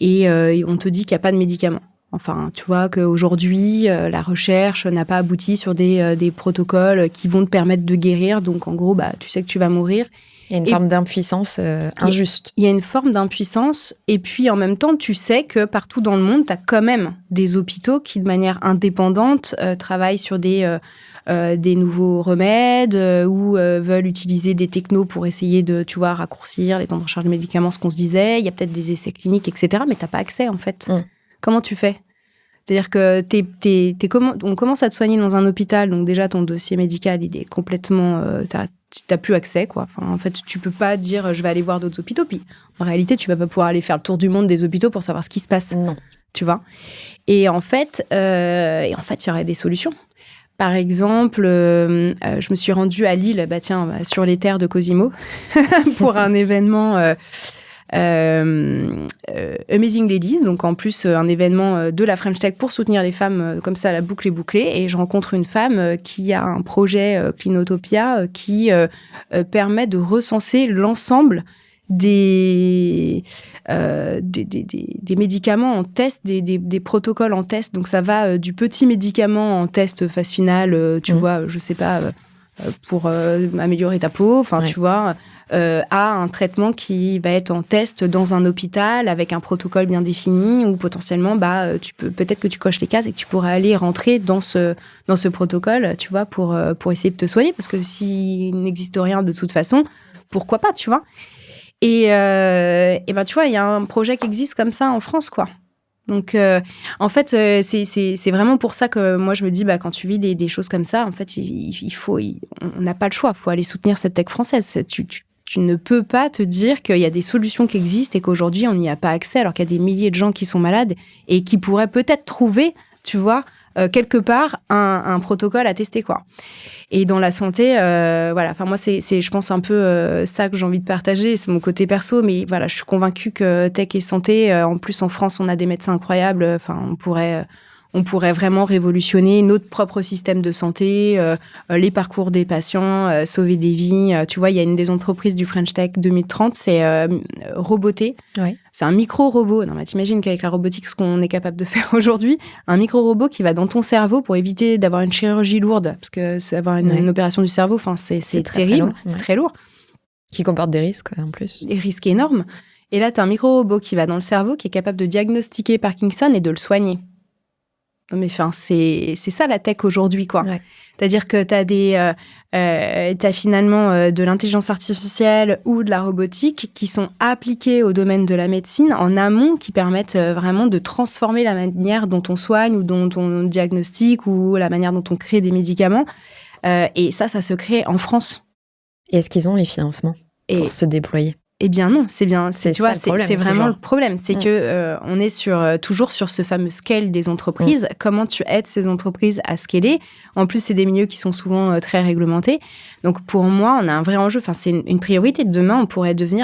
et on te dit qu'il n'y a pas de médicaments. Enfin, tu vois qu'aujourd'hui, la recherche n'a pas abouti sur des protocoles qui vont te permettre de guérir. Donc, en gros, bah, tu sais que tu vas mourir. Il y a une forme d'impuissance injuste. Il y a une forme d'impuissance. Et puis, en même temps, tu sais que partout dans le monde, tu as quand même des hôpitaux qui, de manière indépendante, travaillent sur des nouveaux remèdes ou veulent utiliser des technos pour essayer de, tu vois, raccourcir les temps de recharge de médicaments, ce qu'on se disait. Il y a peut-être des essais cliniques, etc. Mais tu n'as pas accès, en fait. Comment tu fais ? C'est-à-dire que on commence à te soigner dans un hôpital, donc déjà, ton dossier médical, il est complètement... t'as plus accès, quoi. Enfin, en fait, tu peux pas dire je vais aller voir d'autres hôpitaux. Puis, en réalité, tu vas pas pouvoir aller faire le tour du monde des hôpitaux pour savoir ce qui se passe. Non. Tu vois. Et en fait, il y aurait des solutions. Par exemple, je me suis rendue à Lille, sur les terres de Cosimo, pour un événement Amazing Ladies, donc en plus un événement de la French Tech pour soutenir les femmes, comme ça la boucle est bouclée, et je rencontre une femme qui a un projet Cleanotopia qui permet de recenser l'ensemble des médicaments en test, des protocoles en test. Donc ça va du petit médicament en test phase finale, tu vois, je sais pas, pour améliorer ta peau, enfin tu vois, à un traitement qui va être en test dans un hôpital avec un protocole bien défini, où potentiellement peut-être que tu coches les cases et que tu pourras aller rentrer dans ce protocole, tu vois, pour essayer de te soigner, parce que s'il n'existe rien de toute façon, pourquoi pas, tu vois. Et tu vois, il y a un projet qui existe comme ça en France, quoi. Donc, en fait, c'est vraiment pour ça que moi, je me dis, quand tu vis des choses comme ça, en fait, on n'a pas le choix. Il faut aller soutenir cette tech française. Tu ne peux pas te dire qu'il y a des solutions qui existent et qu'aujourd'hui, on n'y a pas accès, alors qu'il y a des milliers de gens qui sont malades et qui pourraient peut-être trouver, tu vois, quelque part, un protocole à tester, quoi. Et dans la santé, voilà. Enfin, moi, c'est, je pense, un peu ça que j'ai envie de partager. C'est mon côté perso, mais voilà, je suis convaincue que tech et santé, en plus, en France, on a des médecins incroyables. Enfin, on pourrait on pourrait vraiment révolutionner notre propre système de santé, les parcours des patients, sauver des vies. Tu vois, il y a une des entreprises du French Tech 2030, c'est Roboté. Ouais. C'est un micro-robot. Non, mais t'imagines qu'avec la robotique, ce qu'on est capable de faire aujourd'hui, un micro-robot qui va dans ton cerveau pour éviter d'avoir une chirurgie lourde, parce que avoir une opération du cerveau, c'est terrible, c'est très lourd. Qui comporte des risques, en plus. Des risques énormes. Et là, tu as un micro-robot qui va dans le cerveau, qui est capable de diagnostiquer Parkinson et de le soigner. Non, mais c'est ça la tech aujourd'hui, quoi. Ouais. C'est-à-dire que t'as finalement de l'intelligence artificielle ou de la robotique qui sont appliquées au domaine de la médecine en amont, qui permettent vraiment de transformer la manière dont on soigne ou dont on diagnostique ou la manière dont on crée des médicaments. Et ça se crée en France. Et est-ce qu'ils ont les financements pour se déployer ? Eh bien non, c'est vraiment le problème, c'est que on est toujours sur ce fameux scale des entreprises. Comment tu aides ces entreprises à scaler ? En plus, c'est des milieux qui sont souvent très réglementés. Donc pour moi, on a un vrai enjeu. Enfin, c'est une priorité. Demain,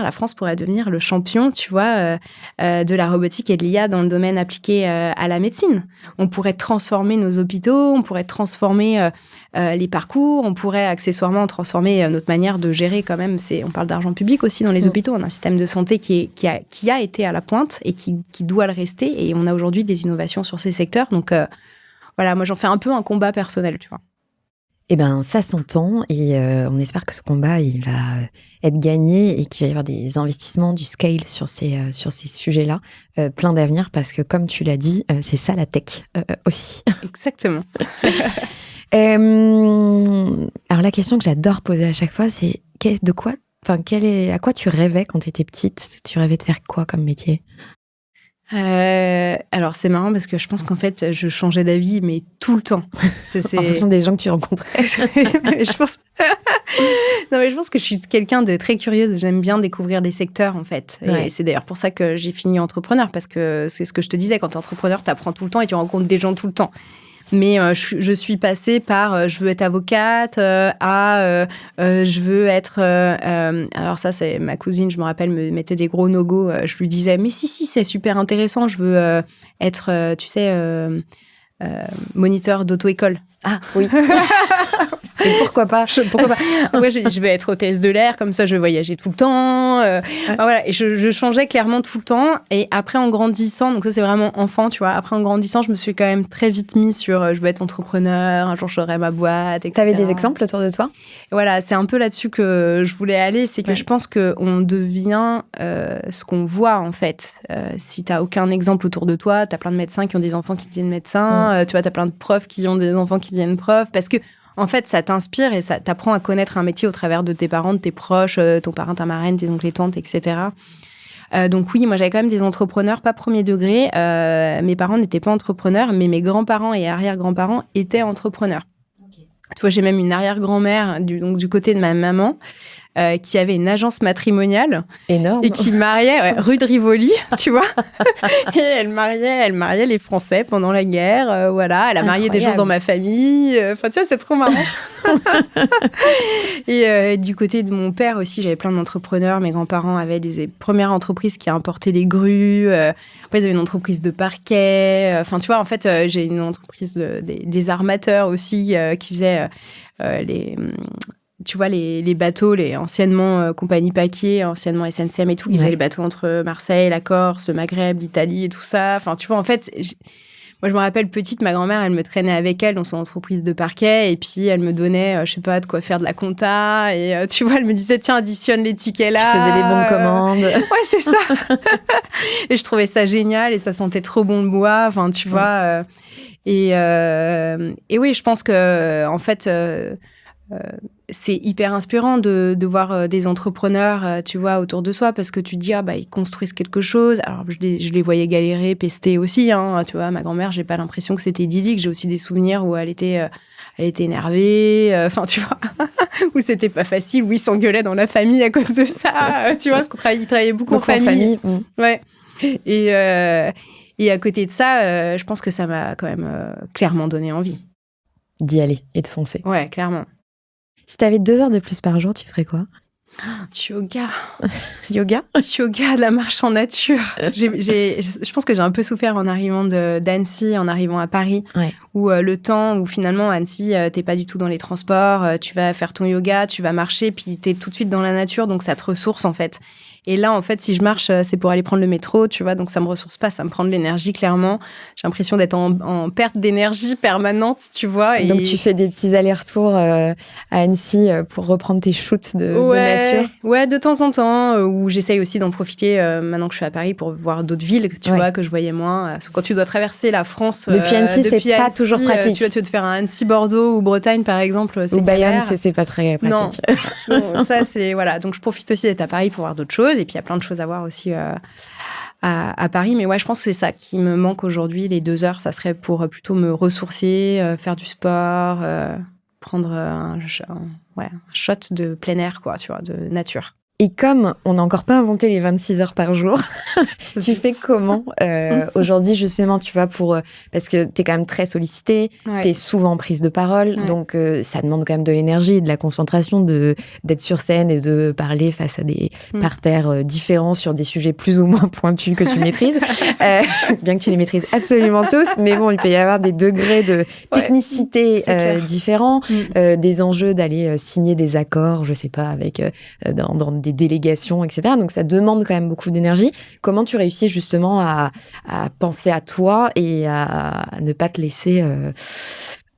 la France pourrait devenir le champion, tu vois, de la robotique et de l'IA dans le domaine appliqué à la médecine. On pourrait transformer nos hôpitaux, on pourrait transformer les parcours, on pourrait accessoirement transformer notre manière de gérer quand même. On parle d'argent public aussi dans les hôpitaux. On a un système de santé qui a été à la pointe et qui doit le rester. Et on a aujourd'hui des innovations sur ces secteurs. Donc voilà, moi j'en fais un peu un combat personnel, tu vois. Eh bien, ça s'entend et on espère que ce combat, il va être gagné et qu'il va y avoir des investissements, du scale sur ces sujets-là, plein d'avenir parce que, comme tu l'as dit, c'est ça la tech aussi. Exactement. Alors, la question que j'adore poser à chaque fois, c'est à quoi tu rêvais quand tu étais petite ? Tu rêvais de faire quoi comme métier ? Alors c'est marrant parce que je pense qu'en fait je changeais d'avis mais tout le temps. En fonction des gens que tu rencontrais. je pense que je suis quelqu'un de très curieuse. J'aime bien découvrir des secteurs en fait. Et c'est d'ailleurs pour ça que j'ai fini entrepreneur parce que c'est ce que je te disais, quand tu es entrepreneur, tu apprends tout le temps et tu rencontres des gens tout le temps. Mais je suis passée par je veux être avocate je veux être... alors ça, c'est ma cousine, je me rappelle, me mettait des gros no-go. Je lui disais, mais si, c'est super intéressant. Je veux être, tu sais, moniteur d'auto-école. Ah, oui. Et pourquoi pas Ouais, je vais être hôtesse de l'air, comme ça je vais voyager tout le temps. Voilà. Et je changeais clairement tout le temps. Et après, en grandissant, donc ça c'est vraiment enfant, tu vois, après en grandissant, je me suis quand même très vite mise sur je veux être entrepreneur, un jour j'aurai ma boîte, etc. T'avais des exemples autour de toi ? Voilà, c'est un peu là-dessus que je voulais aller. C'est que je pense qu'on devient ce qu'on voit en fait. Si t'as aucun exemple autour de toi, t'as plein de médecins qui ont des enfants qui deviennent médecins, tu vois, t'as plein de profs qui ont des enfants qui deviennent profs, parce que en fait, ça t'inspire et ça t'apprend à connaître un métier au travers de tes parents, de tes proches, ton parrain, ta marraine, tes oncles et tantes, etc. Donc oui, moi j'avais quand même des entrepreneurs, pas premier degré. Mes parents n'étaient pas entrepreneurs, mais mes grands-parents et arrière-grands-parents étaient entrepreneurs. Okay. Tu vois, j'ai même une arrière-grand-mère du côté de ma maman qui avait une agence matrimoniale. Énorme. Et qui mariait rue de Rivoli, tu vois. Et elle mariait les Français pendant la guerre, voilà. Elle a marié des gens dans ma famille. Enfin, tu vois, c'est trop marrant. Et du côté de mon père aussi, j'avais plein d'entrepreneurs. Mes grands-parents avaient des premières entreprises qui importaient les grues. Après, ils avaient une entreprise de parquet. Enfin, tu vois, en fait, j'ai une entreprise des armateurs aussi qui faisaient tu vois, les bateaux, les anciennement Compagnie Paquier, anciennement SNCM et tout, qui faisaient les bateaux entre Marseille, la Corse, le Maghreb, l'Italie et tout ça. Enfin, tu vois, en fait, moi, je me rappelle petite, ma grand-mère, elle me traînait avec elle dans son entreprise de parquet et puis elle me donnait, je sais pas, de quoi faire de la compta. Et tu vois, elle me disait, tiens, additionne les tickets là. Tu faisais les bons de commande. Ouais, c'est ça. Et je trouvais ça génial et ça sentait trop bon le bois. Enfin, tu vois. Et oui, je pense que, en fait... c'est hyper inspirant de voir des entrepreneurs, tu vois, autour de soi, parce que tu te dis, ils construisent quelque chose. Alors, je les voyais galérer, pester aussi, hein, tu vois. Ma grand-mère, j'ai pas l'impression que c'était idyllique. J'ai aussi des souvenirs où elle était énervée, enfin, tu vois, où c'était pas facile, où ils s'engueulaient dans la famille à cause de ça, tu vois, parce ils travaillaient beaucoup en famille. Ouais. Et à côté de ça, je pense que ça m'a quand même clairement donné envie. D'y aller et de foncer. Ouais, clairement. Si tu avais 2 heures de plus par jour, tu ferais quoi ? Du yoga. Yoga? Yoga, de la marche en nature. Je pense que j'ai un peu souffert en arrivant d'Annecy, en arrivant à Paris, où le temps, où finalement, à Annecy, t'es pas du tout dans les transports, tu vas faire ton yoga, tu vas marcher, puis t'es tout de suite dans la nature, donc ça te ressource, en fait. Et là, en fait, si je marche, c'est pour aller prendre le métro, tu vois, donc ça me ressource pas, ça me prend de l'énergie, clairement. J'ai l'impression d'être en perte d'énergie permanente, tu vois. Et... Donc, tu fais des petits allers-retours à Annecy pour reprendre tes shoots de nature? Ouais, de temps en temps, où j'essaye aussi d'en profiter maintenant que je suis à Paris pour voir d'autres villes, tu vois, que je voyais moins. Parce que quand tu dois traverser la France... Depuis Annecy, c'est pas toujours pratique. Tu vas te faire un Annecy-Bordeaux ou Bretagne, par exemple. Ou Bayonne, c'est pas très pratique. Non, ça, c'est... Voilà, donc je profite aussi d'être à Paris pour voir d'autres choses. Et puis, il y a plein de choses à voir aussi à Paris. Mais ouais, je pense que c'est ça qui me manque aujourd'hui. Les 2 heures, ça serait pour plutôt me ressourcer, faire du sport, prendre un shot de plein air, quoi, tu vois, de nature. Et comme on n'a encore pas inventé les 26 heures par jour, tu fais comment aujourd'hui, justement, tu vois, parce que t'es quand même très sollicitée, t'es souvent prise de parole, donc ça demande quand même de l'énergie, de la concentration, d'être sur scène et de parler face à des parterres différents sur des sujets plus ou moins pointus que tu maîtrises, bien que tu les maîtrises absolument tous, mais bon, il peut y avoir des degrés de technicité différents, des enjeux d'aller signer des accords, je sais pas, avec dans des délégations, etc. Donc, ça demande quand même beaucoup d'énergie. Comment tu réussis justement à penser à toi et à ne pas te laisser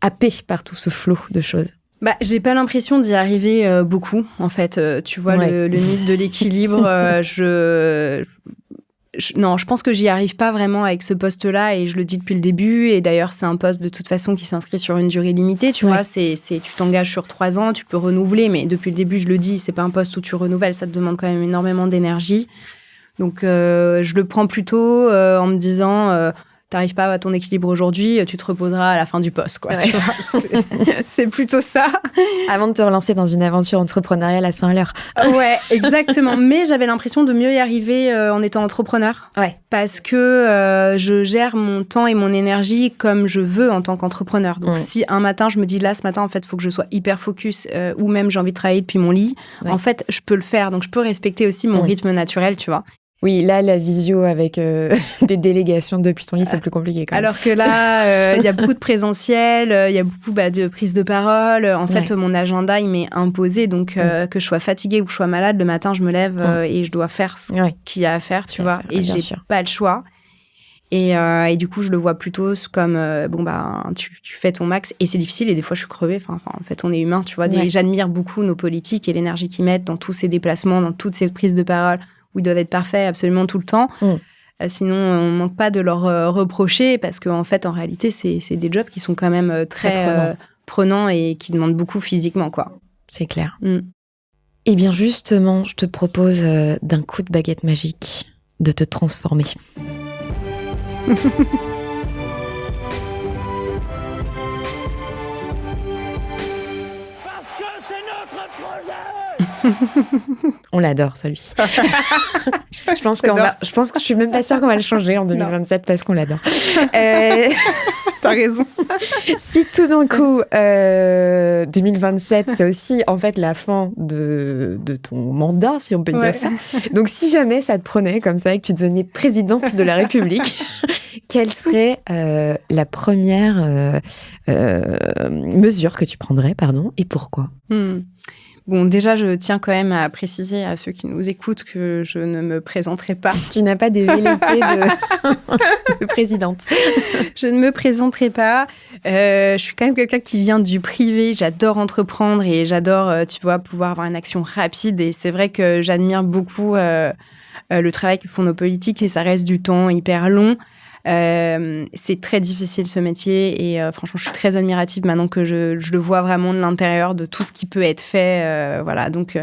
happer par tout ce flot de choses? J'ai pas l'impression d'y arriver beaucoup, en fait. Tu vois, le mythe de l'équilibre, non, je pense que j'y arrive pas vraiment avec ce poste-là et je le dis depuis le début. Et d'ailleurs, c'est un poste de toute façon qui s'inscrit sur une durée limitée. Tu vois, tu t'engages sur 3 ans, tu peux renouveler, mais depuis le début, je le dis, c'est pas un poste où tu renouvelles, ça te demande quand même énormément d'énergie. Donc, je le prends plutôt en me disant, t'arrives pas à ton équilibre aujourd'hui, tu te reposeras à la fin du poste, quoi. Tu vois, c'est plutôt ça. Avant de te relancer dans une aventure entrepreneuriale à 100 à l'heure. Ouais, exactement. Mais j'avais l'impression de mieux y arriver en étant entrepreneur. Parce que je gère mon temps et mon énergie comme je veux en tant qu'entrepreneur. Donc, si un matin, je me dis là, ce matin, en fait, il faut que je sois hyper focus ou même j'ai envie de travailler depuis mon lit, en fait, je peux le faire. Donc, je peux respecter aussi mon rythme naturel, tu vois. Oui, là, la visio avec des délégations depuis ton lit, c'est plus compliqué quand même. Alors que là, il y a beaucoup de présentiel, il y a beaucoup de prise de parole. En fait, mon agenda, il m'est imposé. Donc, que je sois fatiguée ou que je sois malade, le matin, je me lève et je dois faire ce qu'il y a à faire, tu vois. Et j'ai pas le choix. Et du coup, je le vois plutôt comme, tu fais ton max. Et c'est difficile et des fois, je suis crevée. Enfin, en fait, on est humain, tu vois. J'admire beaucoup nos politiques et l'énergie qu'ils mettent dans tous ces déplacements, dans toutes ces prises de parole, où ils doivent être parfaits absolument tout le temps. Sinon, on ne manque pas de leur reprocher parce qu'en fait, en réalité, c'est des jobs qui sont quand même très prenants et qui demandent beaucoup physiquement, quoi. C'est clair. Eh bien, justement, je te propose d'un coup de baguette magique de te transformer. On l'adore, celui-ci. je pense que je suis même pas sûre qu'on va le changer en 2027 parce qu'on l'adore. T'as raison. Si tout d'un coup, 2027, c'est aussi en fait la fin de ton mandat, si on peut dire ça. Donc, si jamais ça te prenait comme ça et que tu devenais présidente de la République, quelle serait la première mesure que tu prendrais, et pourquoi? Bon, déjà, je tiens quand même à préciser à ceux qui nous écoutent que je ne me présenterai pas. Tu n'as pas de velléité de présidente. Je ne me présenterai pas. Je suis quand même quelqu'un qui vient du privé. J'adore entreprendre et j'adore, tu vois, pouvoir avoir une action rapide. Et c'est vrai que j'admire beaucoup le travail que font nos politiques et ça reste du temps hyper long. C'est très difficile ce métier et franchement je suis très admirative maintenant que je le vois vraiment de l'intérieur de tout ce qui peut être fait, voilà. Donc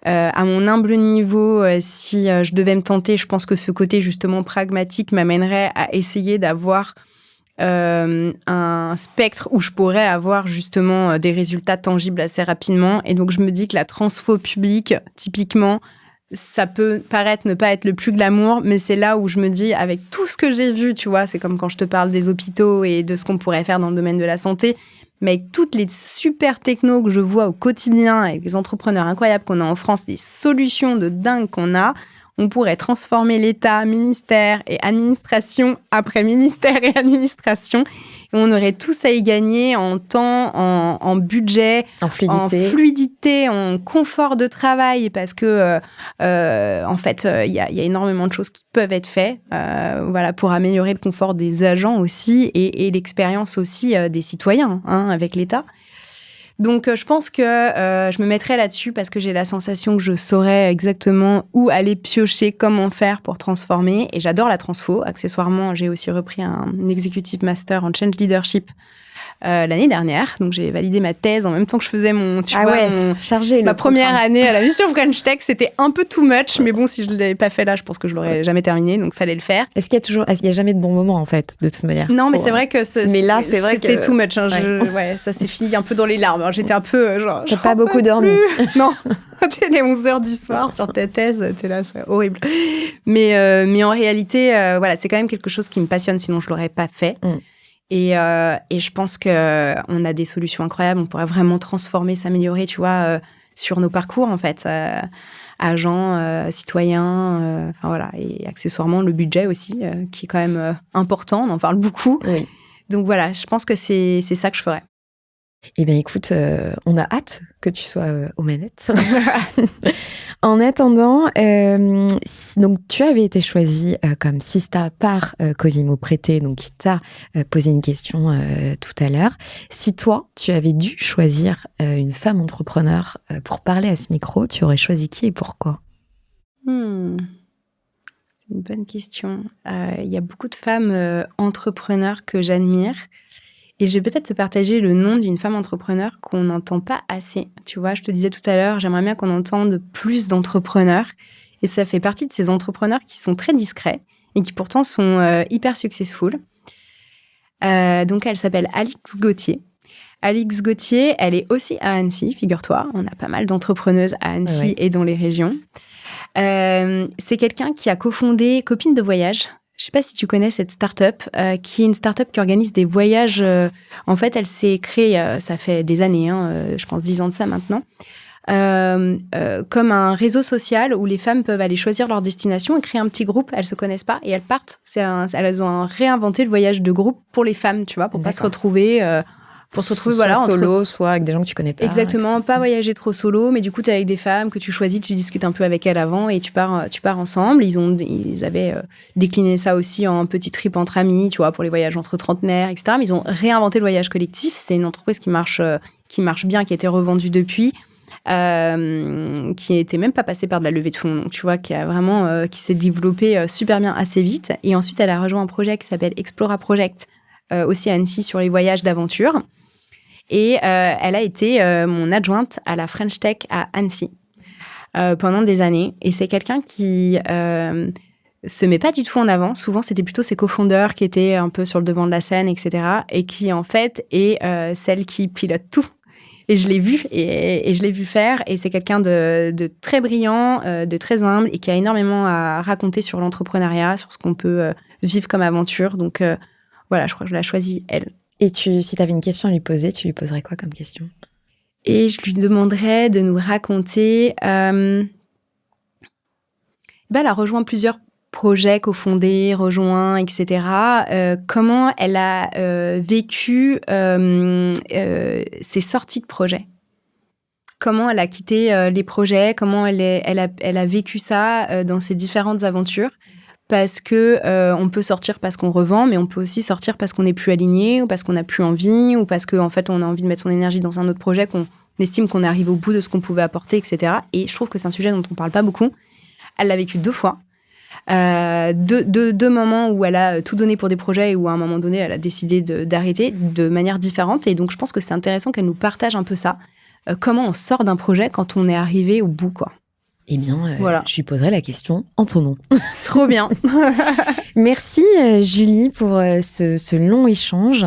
à mon humble niveau, si je devais me tenter, je pense que ce côté justement pragmatique m'amènerait à essayer d'avoir un spectre où je pourrais avoir justement des résultats tangibles assez rapidement. Et donc je me dis que la transfo publique typiquement ça peut paraître ne pas être le plus glamour, mais c'est là où je me dis, avec tout ce que j'ai vu, tu vois, c'est comme quand je te parle des hôpitaux et de ce qu'on pourrait faire dans le domaine de la santé, mais avec toutes les super technos que je vois au quotidien, avec les entrepreneurs incroyables qu'on a en France, des solutions de dingue qu'on a, on pourrait transformer l'État, ministère et administration après ministère et administration. Et on aurait tous à y gagner en temps, en budget, En fluidité, en confort de travail, parce que, en fait, il y a énormément de choses qui peuvent être faites voilà, pour améliorer le confort des agents aussi et l'expérience aussi des citoyens avec l'État. Donc, je pense que je me mettrai là-dessus parce que j'ai la sensation que je saurais exactement où aller piocher, comment faire pour transformer. Et j'adore la transfo. Accessoirement, j'ai aussi repris un executive master en change leadership l'année dernière. Donc, j'ai validé ma thèse en même temps que je faisais ma première année à la mission French Tech. C'était un peu too much, mais bon, si je ne l'avais pas fait là, je pense que je l'aurais jamais terminé. Donc, fallait le faire. Est-ce qu'il y a jamais de bons moments, en fait, de toute manière? Non, mais c'est vrai que c'était too much. Hein. Ouais. Ça s'est fini un peu dans les larmes. Alors, j'étais un peu genre... T'as pas beaucoup dormi. Non. T'es les 11h du soir sur ta thèse, t'es là, c'est horrible. Mais en réalité, voilà, c'est quand même quelque chose qui me passionne, sinon je l'aurais pas fait. Et je pense qu'on a des solutions incroyables. On pourrait vraiment transformer, s'améliorer, tu vois, sur nos parcours, en fait. Agents, citoyens, enfin voilà. Et accessoirement, le budget aussi, qui est quand même important. On en parle beaucoup. Oui. Donc voilà, je pense que c'est ça que je ferais. Eh bien, écoute, on a hâte que tu sois aux manettes. En attendant, donc tu avais été choisie comme Sista par Cosimo Prete, donc qui t'a posé une question tout à l'heure. Si toi, tu avais dû choisir une femme entrepreneur pour parler à ce micro, tu aurais choisi qui et pourquoi? C'est une bonne question. Il y a beaucoup de femmes entrepreneurs que j'admire. Et je vais peut-être te partager le nom d'une femme entrepreneur qu'on n'entend pas assez. Tu vois, je te disais tout à l'heure, j'aimerais bien qu'on entende plus d'entrepreneurs. Et ça fait partie de ces entrepreneurs qui sont très discrets et qui pourtant sont hyper successful. Donc, elle s'appelle Alix Gauthier. Alix Gauthier, elle est aussi à Annecy, figure-toi. On a pas mal d'entrepreneuses à Annecy et dans les régions. C'est quelqu'un qui a cofondé Copines de voyage. Je ne sais pas si tu connais cette start-up, qui est une start-up qui organise des voyages. En fait, elle s'est créée, ça fait des années, je pense 10 ans de ça maintenant, comme un réseau social où les femmes peuvent aller choisir leur destination et créer un petit groupe. Elles ne se connaissent pas et elles partent. Elles ont réinventé le voyage de groupe pour les femmes, tu vois, pour ne pas se retrouver... pour se retrouver soit solo, soit avec des gens que tu connais pas. Exactement, pas voyager trop solo, mais du coup, tu es avec des femmes que tu choisis, tu discutes un peu avec elles avant et tu pars ensemble. Ils avaient décliné ça aussi en petit trip entre amis, tu vois, pour les voyages entre trentenaires, etc. Mais ils ont réinventé le voyage collectif. C'est une entreprise qui marche bien, qui a été revendue depuis, qui n'était même pas passée par de la levée de fonds. Donc, tu vois, qui s'est développée super bien assez vite. Et ensuite, elle a rejoint un projet qui s'appelle Explora Project, aussi à Annecy, sur les voyages d'aventure. Et elle a été mon adjointe à la French Tech à Annecy pendant des années. Et c'est quelqu'un qui se met pas du tout en avant. Souvent, c'était plutôt ses cofondeurs qui étaient un peu sur le devant de la scène, etc. Et qui, en fait, est celle qui pilote tout. Et je l'ai vu, et je l'ai vu faire. Et c'est quelqu'un de très brillant, de très humble, et qui a énormément à raconter sur l'entrepreneuriat, sur ce qu'on peut vivre comme aventure. Donc, voilà, je crois que je l'ai choisie, elle. Et si tu avais une question à lui poser, tu lui poserais quoi comme question? Et je lui demanderais de nous raconter... elle a rejoint plusieurs projets cofondés, rejoints, etc. Comment elle a vécu ses sorties de projets? Comment elle a quitté les projets? Comment elle a vécu ça dans ses différentes aventures? Parce que on peut sortir parce qu'on revend, mais on peut aussi sortir parce qu'on n'est plus aligné, ou parce qu'on n'a plus envie, ou parce qu'en fait, on a envie de mettre son énergie dans un autre projet, qu'on estime qu'on arrive au bout de ce qu'on pouvait apporter, etc. Et je trouve que c'est un sujet dont on ne parle pas beaucoup. Elle l'a vécu 2 fois. Deux moments où elle a tout donné pour des projets et où à un moment donné, elle a décidé d'arrêter de manière différente. Et donc, je pense que c'est intéressant qu'elle nous partage un peu ça. Comment on sort d'un projet quand on est arrivé au bout, quoi. Eh bien, voilà. Je lui poserai la question en ton nom. Trop bien. Merci Julie pour ce long échange.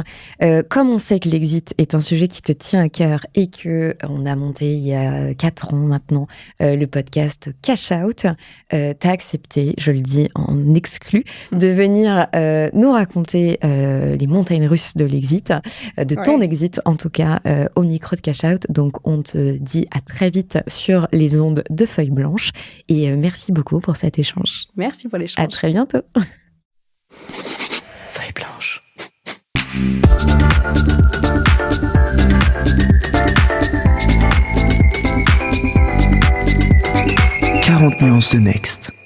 Comme on sait que l'exit est un sujet qui te tient à cœur et que on a monté il y a 4 ans maintenant le podcast Cash Out, t'as accepté, je le dis en exclu, de venir nous raconter les montagnes russes de l'exit, de ton exit en tout cas, au micro de Cash Out. Donc on te dit à très vite sur les ondes de Feuille Blanche et merci beaucoup pour cet échange. Merci pour l'échange. À très bientôt. Feuille blanche. 40 nuances de Next.